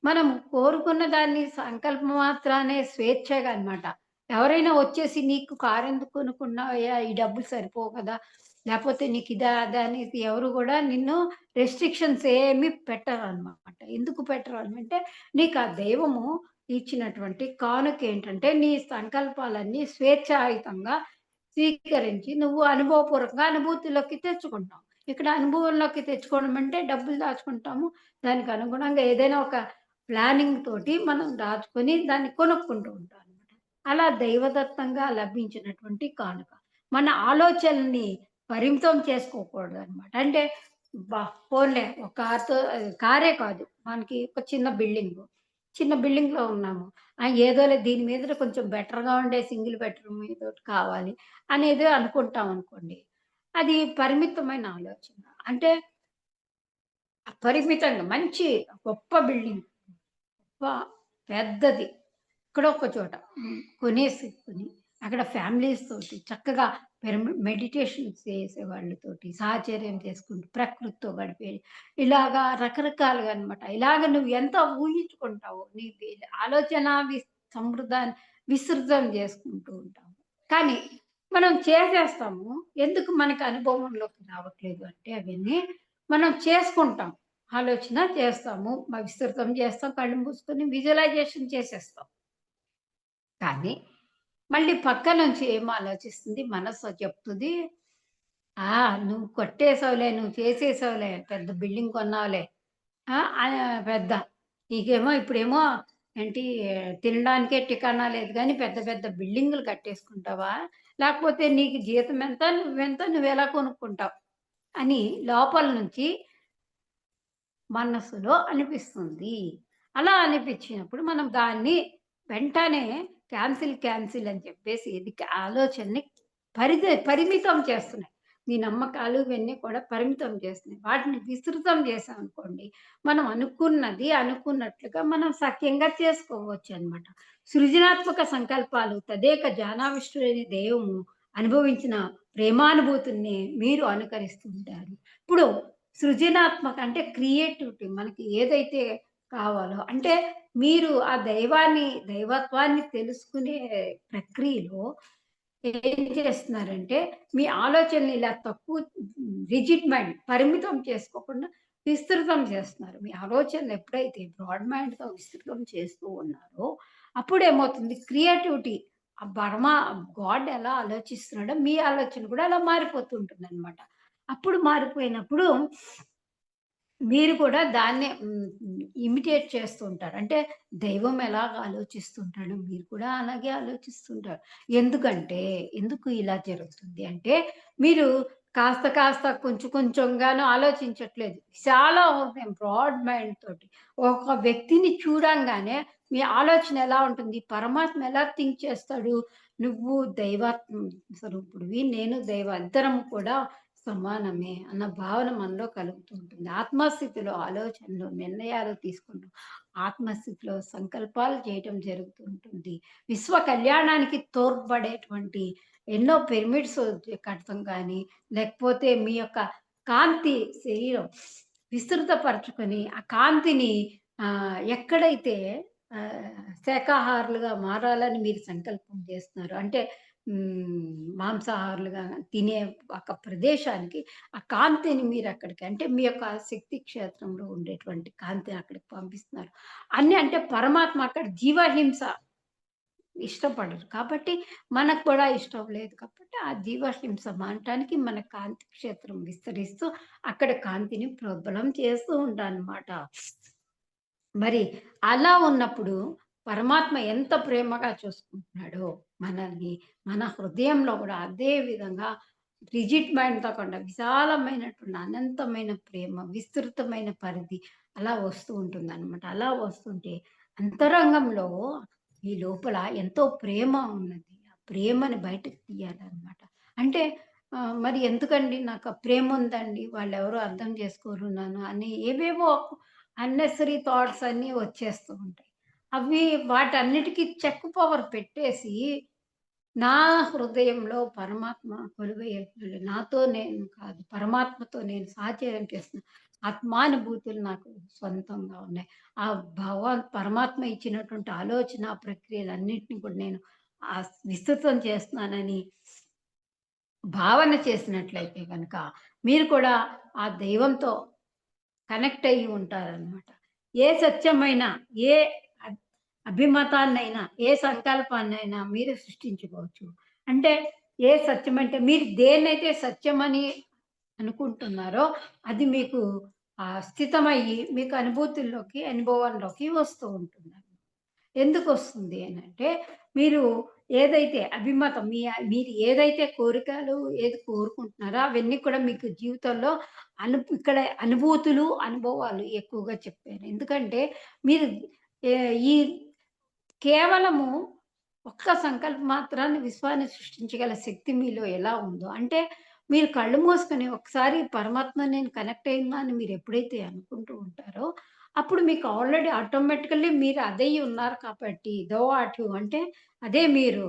మనం కోరుకున్న దాన్ని సంకల్ప మాత్రానే స్వేచ్ఛగా అన్నమాట. ఎవరైనా వచ్చేసి "నీకు కారెందుకు కొనుక్కున్నావయ్యా? ఈ డబ్బులు సరిపోవు కదా! లేపోతే నీకిదా, అదా అనేసి ఎవరు గూడా నిన్ను రెస్ట్రిక్షన్స్ ఏమి పెట్టరనమాట. ఎందుకు పెట్టరు అనంటే, నీకు ఆ దైవము ఇచ్చినటువంటి కానుకేంటంటే, నీ సంకల్పాలన్నీ స్వేచ్ఛాయుతంగా స్వీకరించి, నువ్వు అనుభవపూర్వకంగా అనుభూతిలోకి తెచ్చుకుంటావు. ఇక్కడ అనుభవంలోకి తెచ్చుకోవడం అంటే డబ్బులు దాచుకుంటాము. దానికి అనుగుణంగా ఏదైనా ఒక ప్లానింగ్ తోటి మనం దాచుకొని దాన్ని కొనుక్కుంటూ ఉంటాం అనమాట. అలా దైవదత్తంగా లభించినటువంటి కానుక. మన ఆలోచనల్ని పరిమితం చేసుకోకూడదనమాట. అంటే పోన్లే ఒక కార్‌తో కారే కాదు. మనకి ఒక చిన్న బిల్డింగు. చిన్న బిల్డింగ్‌లో ఉన్నాము. ఏదోలే దీని మీద కొంచెం బెటర్‌గా ఉండే సింగిల్ బెడ్‌రూమ్ ఏదోటి కావాలి అనేది అనుకుంటాం అనుకోండి. అది పరిమితమైన ఆలోచన. అంటే పరిమితంగా మంచి గొప్ప బిల్డింగ్. అబ్బా! పెద్దది. ఎక్కడో ఒక చోట కొనేసుకొని, అక్కడ ఫ్యామిలీస్ తోటి చక్కగా మెడిటేషన్స్ చేసేవాళ్ళతోటి సాహచర్యం చేసుకుంటూ, ప్రకృతితో గడిపేది. ఇలాగా రకరకాలుగా అనమాట. ఇలాగ నువ్వు ఎంత ఊహించుకుంటావో, నీ ఆలోచన సమృద్ధాన్ని విస్తృతం చేసుకుంటూ ఉంటావు. కానీ మనం చేసేస్తాము. ఎందుకు మనకి అనుభవంలోకి రావట్లేదు అంటే అవన్నీ మనం చేసుకుంటాం. ఆలోచన చేస్తాము. విస్తృతం చేస్తాం. కళ్ళు మూసుకొని విజువలైజేషన్ చేసేస్తాం. కానీ మళ్ళీ పక్క నుంచి ఏం ఆలోచిస్తుంది మనసు చెప్తుంది. ఆ! నువ్వు కొట్టేసావులే, నువ్వు చేసేసావులే, పెద్ద బిల్డింగ్ కొన్నావులే. ఆ! పెద్ద నీకేమో ఇప్పుడేమో ఏంటి తినడానికే ఠికానా లేదు గానీ పెద్ద పెద్ద బిల్డింగులు కట్టేసుకుంటావా? లేకపోతే నీకు జీతం ఎంత? నువ్వెంత? నువ్వెలా కొనుక్కుంటావు? అని లోపల నుంచి మనస్సులో అనిపిస్తుంది. అలా అనిపించినప్పుడు మనం దాన్ని వెంటనే క్యాన్సిల్ అని చెప్పేసి ఇది ఆలోచనని పరిమితం చేస్తున్నాయి. మీ నమ్మకాలు ఇవన్నీ కూడా పరిమితం చేస్తున్నాయి. వాటిని విస్తృతం చేశామనుకోండి, మనం అనుకున్నది అనుకున్నట్లుగా మనం సఖ్యంగా చేసుకోవచ్చనమాట. సృజనాత్మక సంకల్పాలు తదేక జ్ఞానావిష్టుడైన దైవము అనుభవించిన ప్రేమానుభూతుల్ని మీరు అనుకరిస్తుంటారు. ఇప్పుడు సృజనాత్మక అంటే క్రియేటివిటీ మనకి ఏదైతే కావాలో అంటే మీరు ఆ దైవత్వాన్ని తెలుసుకునే ప్రక్రియలో ఏం చేస్తున్నారంటే మీ ఆలోచనని ఇలా తక్కువ రిజిడ్ మైండ్ పరిమితం చేసుకోకుండా విస్తృతం చేస్తున్నారు. మీ ఆలోచనలు ఎప్పుడైతే బ్రాడ్ మైండ్‌తో విస్తృతం చేస్తూ ఉన్నారో అప్పుడేమవుతుంది క్రియేటివిటీ ఆ గాడ్ ఎలా ఆలోచిస్తున్నాడో మీ ఆలోచన కూడా అలా మారిపోతూ ఉంటుందన్నమాట. అప్పుడు మారిపోయినప్పుడు మీరు కూడా దాన్నే ఇమిటేట్ చేస్తూ ఉంటారు. అంటే దైవం ఎలాగ ఆలోచిస్తుంటాడో మీరు కూడా అలాగే ఆలోచిస్తుంటారు. ఎందుకంటే ఎందుకు ఇలా జరుగుతుంది అంటే మీరు కాస్త కాస్త కొంచెం కొంచెంగాను ఆలోచించట్లేదు. చాలా హృదయం బ్రాడ్ మైండ్ తోటి. ఒక వ్యక్తిని చూడంగానే మీ ఆలోచన ఎలా ఉంటుంది? పరమాత్మ ఎలా థింక్ చేస్తాడు? నువ్వు దైవాత్మ స్వరూపుడివి. నేను ఇద్దరం కూడా సమానమే అన్న భావన మనలో కలుగుతూ ఉంటుంది. ఆత్మస్థితిలో ఆలోచనలు, నిర్ణయాలు తీసుకుంటూ, ఆత్మస్థితిలో సంకల్పాలు చేయటం జరుగుతూ ఉంటుంది. విశ్వ కళ్యాణానికి తోడ్పడేటువంటి ఎన్నో పిరమిడ్స్ కడతాం గానీ, లేకపోతే మీ యొక్క కాంతి శరీరం విస్తృతపరచుకొని, ఆ కాంతిని ఎక్కడైతే శాకాహారులుగా మారాలని మీరు సంకల్పం చేస్తున్నారో అంటే మాంసాహారులుగా తినే ఒక ప్రదేశానికి ఆ కాంతిని మీరక్కడికి అంటే మీ యొక్క శక్తి క్షేత్రంలో ఉండేటువంటి కాంతిని అక్కడికి పంపిస్తున్నారు. అన్నీ అంటే పరమాత్మ అక్కడ జీవహింస ఇష్టపడరు. కాబట్టి మనకు కూడా ఇష్టం లేదు కాబట్టి ఆ జీవహింస మానటానికి మన కాంతి క్షేత్రం విస్తరిస్తూ అక్కడ కాంతిని ప్రబలం చేస్తూ ఉంటానన్నమాట. మరి అలా ఉన్నప్పుడు పరమాత్మ ఎంత ప్రేమగా చూసుకుంటున్నాడో మనల్ని, మన హృదయంలో గూడా అదే విధంగా రిజిడ్ మైండ్‌తో కాకుండా విశాలమైనటువంటి అనంతమైన ప్రేమ, విస్తృతమైన పరిధి అలా వస్తూ ఉంటుందనమాట. అలా వస్తుంటే అంతరంగంలో ఈ లోపల ఎంతో ప్రేమ ఉన్నది. ఆ ప్రేమని బయటకు తీయాలనమాట. అంటే మరి ఎందుకండి నాకు ఆ ప్రేమ ఉందండి, వాళ్ళెవరో అర్థం చేసుకోరు నన్ను అని ఏవేవో అన్నెసెసరీ థాట్స్ అన్నీ వచ్చేస్తూ ఉంటాయి. అవి వాటన్నిటికి చెక్ పవర్ పెట్టేసి, నా హృదయంలో పరమాత్మ కొలువయ్యాడు. నాతో నేను కాదు, పరమాత్మతో నేను సాహచర్యం చేస్తున్నా. ఆత్మానుభూతులు నాకు సొంతంగా ఉన్నాయి. ఆ పరమాత్మ ఇచ్చినటువంటి ఆలోచన ప్రక్రియలన్నిటిని కూడా నేను విస్తృతం చేస్తున్నానని భావన చేసినట్లయితే గనక మీరు కూడా ఆ దైవంతో కనెక్ట్ అయ్యి ఉంటారనమాట. ఏ సత్యమైనా, ఏ అ అభిమతాన్నైనా, ఏ సంకల్పాన్నైనా మీరు సృష్టించుకోవచ్చు. అంటే ఏ సత్యమంటే మీరు దేన్నైతే సత్యమని అనుకుంటున్నారో అది మీకు స్థితమయ్యి మీకు అనుభూతుల్లోకి, అనుభవంలోకి వస్తూ ఉంటుంది. ఎందుకొస్తుంది అనంటే, మీరు ఏదైతే అభిమతం మీరు ఏదైతే కోరికలు ఏది కోరుకుంటున్నారో అవన్నీ కూడా మీకు జీవితంలో ఇక్కడ అనుభూతులు, అనుభవాలు ఎక్కువగా చెప్పారు. ఎందుకంటే మీరు ఏ ఈ కేవలము ఒక్క సంకల్ప మాత్రాన్ని విశ్వాన్ని సృష్టించగల శక్తి మీలో ఎలా ఉందో, అంటే మీరు కళ్ళు మూసుకొని ఒకసారి పరమాత్మ నేను కనెక్ట్ అయిందా అని మీరు ఎప్పుడైతే అనుకుంటూ ఉంటారో, అప్పుడు మీకు ఆల్రెడీ ఆటోమేటికల్లీ మీరు అదయ్యి ఉన్నారు కాబట్టి, దో ఆట్ యు అంటే అదే మీరు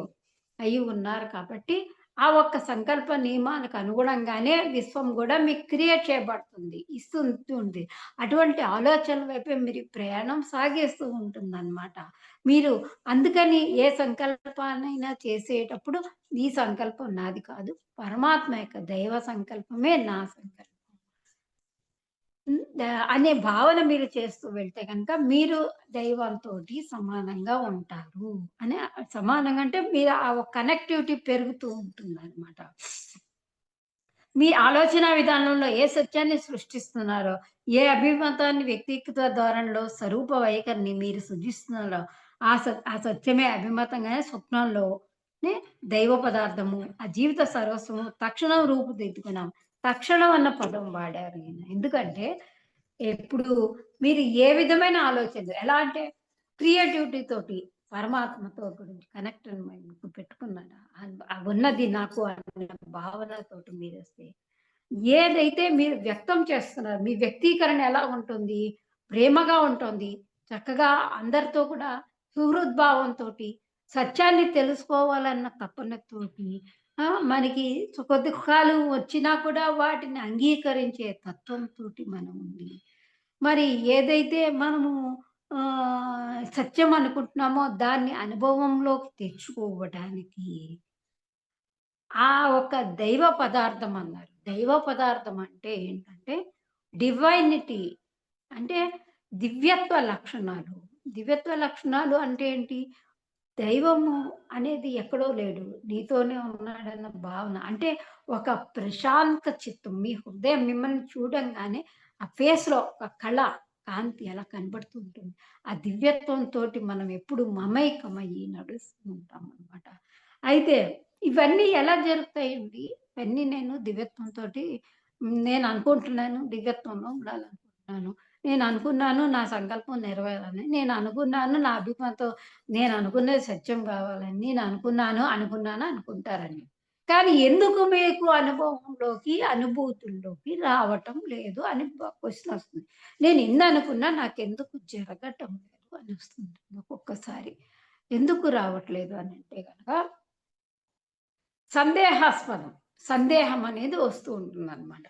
అయ్యి ఉన్నారు కాబట్టి, ఆ ఒక్క సంకల్ప నియమానికి అనుగుణంగానే విశ్వం గూడా మీకు క్రియేట్ చేయబడుతుంది. ఇస్తుంటుంది. అటువంటి ఆలోచనల వైపే మీరు ప్రయాణం సాగిస్తూ ఉంటుందన్నమాట. మీరు అందుకని ఏ సంకల్పాన్నైనా చేసేటప్పుడు ఈ సంకల్పం నాది కాదు. పరమాత్మ యొక్క దైవ సంకల్పమే నా సంకల్పం. అనే భావన మీరు చేస్తూ వెళ్తే గనక మీరు దైవంతోటి సమానంగా ఉంటారు. అని సమానంగా అంటే మీరు ఆ కనెక్టివిటీ పెరుగుతూ ఉంటుందనమాట. మీ ఆలోచన విధానంలో ఏ సత్యాన్ని సృష్టిస్తున్నారో, ఏ అభిమతాన్ని వ్యక్తిగత ధోరణిలో స్వరూప వైఖరిని మీరు సృజిస్తున్నారో, ఆ సత్యమే అభిమతంగానే స్వప్నంలోనే దైవ పదార్థము, ఆ జీవిత సర్వస్వము తక్షణం రూపుదిద్దుకున్నాం. తక్షణం అన్న పదం వాడారు ఈయన. ఎందుకంటే, ఎప్పుడు మీరు ఏ విధమైన ఆలోచనలు ఎలా అంటే క్రియేటివిటీ తోటి పరమాత్మతో గురించి కనెక్ట్ పెట్టుకున్నారా? ఉన్నది నాకు అన్న భావనతోటి మీరొస్తే ఏదైతే మీరు వ్యక్తం చేస్తున్నారో, మీ వ్యక్తీకరణ ఎలా ఉంటుంది? ప్రేమగా ఉంటుంది. చక్కగా అందరితో కూడా సుహృద్భావంతోటి, సత్యాన్ని తెలుసుకోవాలన్న తపనతోటి మనకి సుఖ దుఃఖాలు వచ్చినా కూడా వాటిని అంగీకరించే తత్వంతోటి మనం ఉండి, మరి ఏదైతే మనము సత్యం అనుకుంటున్నామో దాన్ని అనుభవంలోకి తెచ్చుకోవడానికి ఆ ఒక దైవ పదార్థం అన్నారు. దైవ పదార్థం అంటే ఏంటంటే డివైనిటీ అంటే దివ్యత్వ లక్షణాలు. దివ్యత్వ లక్షణాలు అంటే ఏంటి? దైవము అనేది ఎక్కడో లేడు. నీతోనే ఉన్నాడన్న భావన. అంటే ఒక ప్రశాంత చిత్తం. మీ హృదయం మిమ్మల్ని చూడంగానే ఆ ఫేస్‌లో ఒక కళ, కాంతి అలా కనబడుతూ ఉంటుంది. ఆ దివ్యత్వంతోటి మనం ఎప్పుడు మమైకమయ్యి నడుస్తూ ఉంటామనమాట. అయితే ఇవన్నీ ఎలా జరుగుతాయండి? ఇవన్నీ నేను దివ్యత్వంతోటి నేను అనుకుంటున్నాను దివ్యత్వంలో ఉండాలనుకుంటున్నాను. నేను అనుకున్నాను నా సంకల్పం నెరవేరాలని. నేను అనుకున్నాను నా అభిమతం నేను అనుకున్నది సత్యం కావాలని. నేను అనుకున్నాను అనుకుంటారని. కానీ ఎందుకు మీకు అనుభవంలోకి, అనుభూతుల్లోకి రావటం లేదు అని క్వెషన్ వస్తుంది. నేను ఇన్ని అనుకున్నా నాకెందుకు జరగటం లేదు అని వస్తుంది ఒక్కొక్కసారి. ఎందుకు రావట్లేదు అనంటే గనక సందేహాస్పదం. సందేహం అనేది వస్తూ ఉంటుందన్నమాట.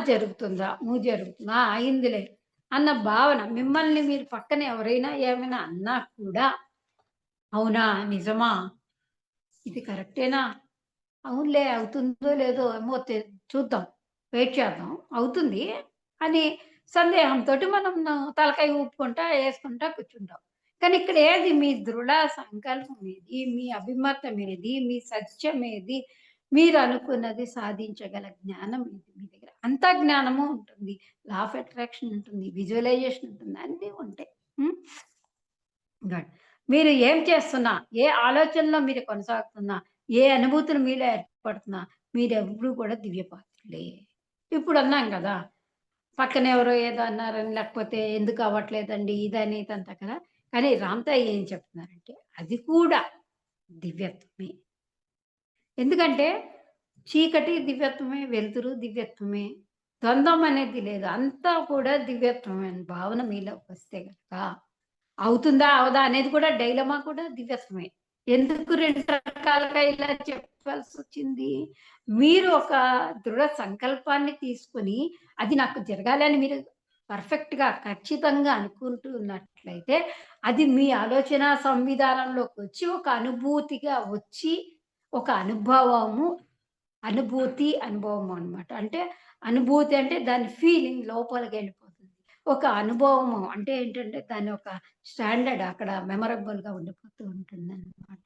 జరుగుతుందా? జరుగుతుందా? అయిందిలే అన్న భావన. మిమ్మల్ని మీరు పక్కన ఎవరైనా ఏమైనా అన్నా కూడా, అవునా? నిజమా? ఇది కరెక్టేనా? అవునులే అవుతుందో లేదో ఏమో చూద్దాం. వెయిట్ చేద్దాం. అవుతుంది అని సందేహంతోటి మనం తలకాయ ఊపుకుంటా, యేసుకుంటా కూర్చుంటాం. కానీ ఇక్కడ ఏది మీ దృఢ సంకల్పం ఏది? మీ అభిమతం ఏది? మీ సత్యం ఏది? మీరు అనుకున్నది సాధించగల జ్ఞానం ఏది మీ దగ్గర? అంతా జ్ఞానము ఉంటుంది. లా ఆఫ్ అట్రాక్షన్ ఉంటుంది. విజువలైజేషన్ ఉంటుంది. అన్నీ ఉంటాయి. హ్మ్. గుడ్. మీరు ఏం చేస్తున్నా, ఏ ఆలోచనలో మీరు కొనసాగుతున్నా, ఏ అనుభూతులు మీలో ఏర్పడుతున్నా, మీరెవ్వరూ కూడా దివ్య పాత్రులే. ఇప్పుడు అన్నాం గదా! పక్కన ఎవరో ఏదో అన్నారని, లేకపోతే ఎందుకు అవ్వట్లేదండి ఇదని, ఇదంతా కదా! కానీ రామ్‌తాయి ఏం చెప్తున్నారంటే, అది కూడా దివ్యత్వమే. ఎందుకంటే, చీకటి దివ్యత్వమే, వెలుతురు దివ్యత్వమే. ద్వంద్వం అనేది లేదు. అంతా కూడా దివ్యత్వమే అని భావన మీలోకొస్తే గనక అవుతుందా? అవదా? అనేది కూడా డైలమా కూడా దివ్యత్వమే. ఎందుకు 2 రకాలుగా ఇలా చెప్పాల్సొచ్చింది? మీరు ఒక దృఢ సంకల్పాన్ని తీసుకొని, అది నాకు జరగాలి అని మీరు పర్ఫెక్ట్‌గా, ఖచ్చితంగా అనుకుంటున్నట్లయితే, అది మీ ఆలోచన సంవిధానంలోకొచ్చి, ఒక అనుభూతిగా వచ్చి, ఒక అనుభవము అనుభూతి, అనుభవం అన్నమాట. అంటే అనుభూతి అంటే దాని ఫీలింగ్ లోపలికెళ్ళిపోతుంది. ఒక అనుభవము అంటే ఏంటంటే దాని ఒక స్టాండర్డ్ అక్కడ మెమరబుల్‌గా ఉండిపోతూ ఉంటుందన్నమాట.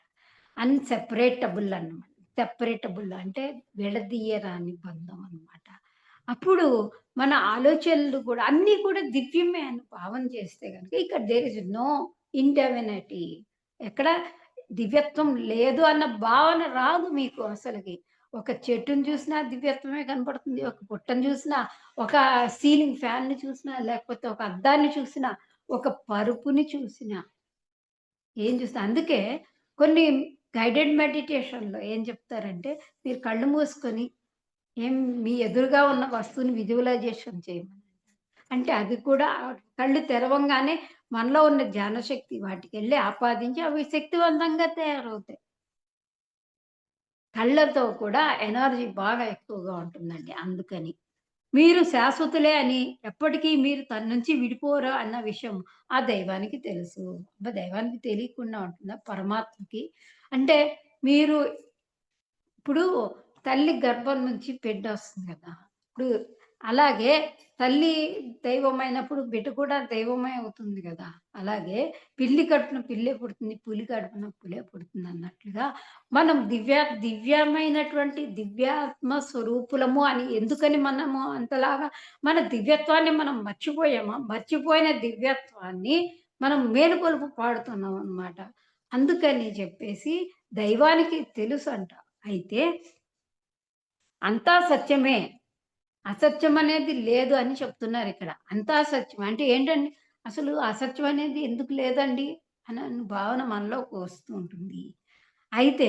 అన్‌సెపరేటబుల్ అన్నమాట. సెపరేటబుల్ అంటే విడదీయరాని బంధం అన్నమాట. అప్పుడు మన ఆలోచనలు కూడా అన్నీ కూడా దివ్యమే అని భావన చేస్తే గనుక ఇక్కడ దేర్ ఇస్ నో ఇండివినిటీ. ఎక్కడ దివ్యత్వం లేదు అన్న భావన రాదు మీకు అసలకి. ఒక చెట్టుని చూసినా దివ్యత్వమే కనపడుతుంది. ఒక పుట్టని చూసినా, ఒక సీలింగ్ ఫ్యాన్‌ని చూసినా, లేకపోతే ఒక అద్దాన్ని చూసినా, ఒక పరుపుని చూసినా, ఏం చూసినా అందుకే కొన్ని గైడెడ్ మెడిటేషన్‌లో ఏం చెప్తారంటే, మీరు కళ్ళు మూసుకొని ఏం మీ ఎదురుగా ఉన్న వస్తువుని విజువలైజేషన్ చేయమని. అంటే అది కూడా కళ్ళు తెరవంగానే మనలో ఉన్న జ్ఞానశక్తి వాటికెళ్ళి ఆపాదించి అవి శక్తివంతంగా తయారవుతాయి. కళ్ళతో కూడా ఎనర్జీ బాగా ఎక్కువగా ఉంటుందండి అందుకని. మీరు శాశ్వతులే అని ఎప్పటికీ మీరు తన నుంచి విడిపోరు అన్న విషయం ఆ దైవానికి తెలుసు. దైవానికి తెలియకుండా ఉంటుందా? పరమాత్మకి. అంటే మీరు ఇప్పుడు తల్లి గర్భం నుంచి బిడ్డొస్తుంది గదా! ఇప్పుడు అలాగే తల్లి దైవమైనప్పుడు బిడ్డ కూడా దైవమే అవుతుంది గదా! అలాగే పిల్లి కడుపున పిల్లే పుడుతుంది. పులి కడుపున పులే పుడుతుందన్నట్లుగా మనం దివ్యమైనటువంటి దివ్యాత్మ స్వరూపులము అని ఎందుకని మనము అంతలాగా మన దివ్యత్వాన్ని మనం మర్చిపోయామా? మర్చిపోయిన దివ్యత్వాన్ని మనం మేలుకొలుపు పాడుతున్నాం అన్నమాట. అందుకని చెప్పేసి దైవానికి తెలుసంట. అయితే అంతా సత్యమే. అసత్యం అనేది లేదు అని చెప్తున్నారిక్కడ. అంతా సత్యం. అంటే ఏంటండి? అసలు అసత్యం అనేది ఎందుకు లేదండి? అన్న భావన మనలోకి వస్తూ ఉంటుంది. అయితే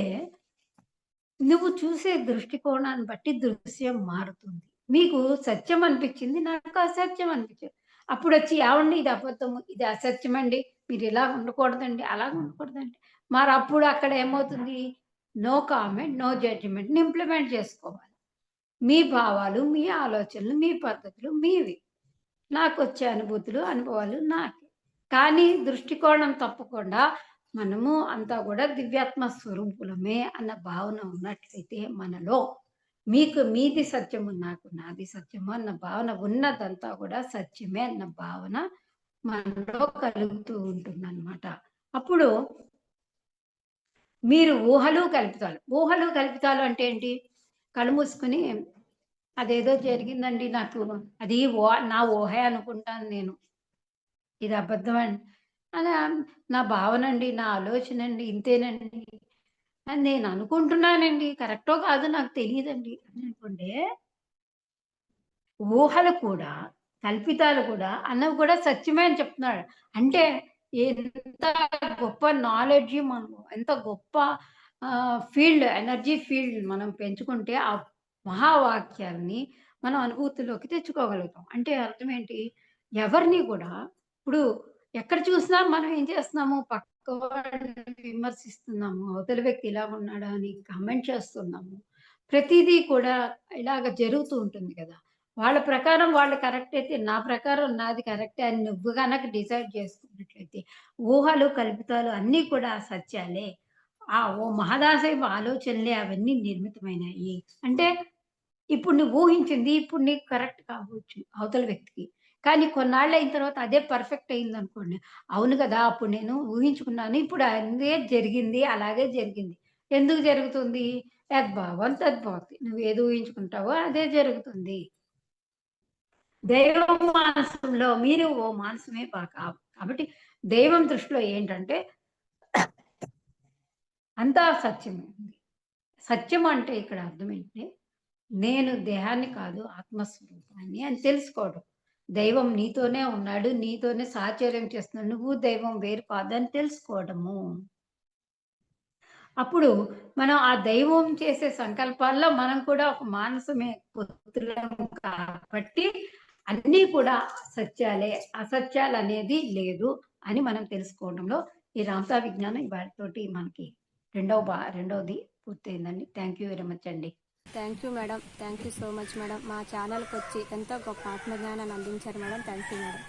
నువ్వు చూసే దృష్టికోణాన్ని బట్టి దృశ్యం మారుతుంది. మీకు సత్యం అనిపించింది. నాకు అసత్యం అనిపించింది. అప్పుడొచ్చి ఏవండి ఇది అబద్ధము, ఇది అసత్యమండి. మీరిలా ఉండకూడదండి, అలాగ ఉండకూడదండి. మరప్పుడు అక్కడ ఏమవుతుంది? నో కామెంట్, నో జడ్జ్‌మెంట్‌ని ఇంప్లిమెంట్ చేసుకోవాలి. మీ భావాలు, మీ ఆలోచనలు, మీ పద్ధతులు మీవి. నాకొచ్చే అనుభూతులు, అనుభవాలు నాకే. కానీ దృష్టికోణం తప్పకుండా మనము అంతా గూడా దివ్యాత్మ స్వరూపులమే అన్న భావన ఉన్నట్లయితే మనలో మీకు మీది సత్యము, నాకు నాది సత్యము అన్న భావన ఉన్నదంతా గూడా సత్యమే అన్న భావన మనలో కలుగుతూ ఉంటుందన్నమాట. అప్పుడు మీరు ఊహలు కల్పితాలు అంటే ఏంటి? కళ్ళు మూసుకొని అదేదో జరిగిందండి నాకు. అది నా ఊహే అనుకుంటాను నేను. ఇది అబద్ధమండి. అలా నా భావనండి, నా ఆలోచనండి, ఇంతేనండి అని నేను అనుకుంటున్నానండి. కరెక్టో కాదో నాకు తెలీదండి అని అనుకుంటే, ఊహలు కూడా, కల్పితాలు కూడా అన్నవి కూడా సత్యమే అని చెప్తున్నాడు. అంటే ఎంత గొప్ప నాలెడ్జి మనము, ఎంత గొప్ప ఎనర్జీ ఫీల్డ్ మనం పెంచుకుంటే ఆ మహావాక్యాల్ని మనం అనుభూతిలోకి తెచ్చుకోగలుగుతాం. అంటే అర్థం ఏంటి? ఎవరిని కూడా ఇప్పుడు ఎక్కడ చూసినా మనం ఏం చేస్తున్నాము? పక్కవాడిని విమర్శిస్తున్నాము. అవతలి వ్యక్తి ఇలాగున్నాడా అని కామెంట్ చేస్తున్నాము. ప్రతీదీ కూడా ఇలాగ జరుగుతూ ఉంటుంది కదా! వాళ్ళ ప్రకారం వాళ్ళు కరెక్ట్ అయితే, నా ప్రకారం నాది కరెక్టే అని నువ్వు గనక డిసైడ్ చేసుకున్నట్లయితే, ఊహలు, కల్పితాలు అన్నీ కూడా సత్యాలే. ఓ మహదాశయపు ఆలోచనలే అవన్నీ నిర్మితమైనాయి. అంటే ఇప్పుడు నువ్వు ఊహించింది ఇప్పుడు నీకు కరెక్ట్ కావచ్చు అవతల వ్యక్తికి. కానీ కొన్నాళ్ళయిన తర్వాత అదే పర్ఫెక్ట్ అయిందనుకోండి. అవును గదా! అప్పుడు నేను ఊహించుకున్నాను. ఇప్పుడు అదే జరిగింది. అలాగే జరిగింది. ఎందుకు జరుగుతుంది? యద్భావం తద్భవతి. నువ్వేది ఊహించుకుంటావో అదే జరుగుతుంది. దైవ మానసంలో మీరు ఓ మానసమే కాబట్టి దైవం దృష్టిలో ఏంటంటే అంతా సత్యమే. సత్యం అంటే ఇక్కడ అర్థం ఏంటి? నేను దేహాన్ని కాదు ఆత్మస్వరూపాన్ని అని తెలుసుకోవడం. దైవం నీతోనే ఉన్నాడు. నీతోనే సాహచర్యం చేస్తున్నాడు. నువ్వు దైవం వేరు కాదని తెలుసుకోవడము. అప్పుడు మనం ఆ దైవం చేసే సంకల్పాల్లో మనం కూడా ఒక మానసమే పుత్రులం కాబట్టి అన్నీ కూడా సత్యాలే. అసత్యాలనేది లేదు అని మనం తెలుసుకోవడంలో ఈ రామతా విజ్ఞానం ఇవాళతోటి మనకి రెండవది పూర్తయిందండి. థాంక్ యూ వెరీ మచ్ అండి. Thank you madam. Thank you so much madam. మా ఛానల్‌కొచ్చి ఎంతో గొప్ప ఆత్మజ్ఞానాన్ని అందించారు మేడం. Thank you madam.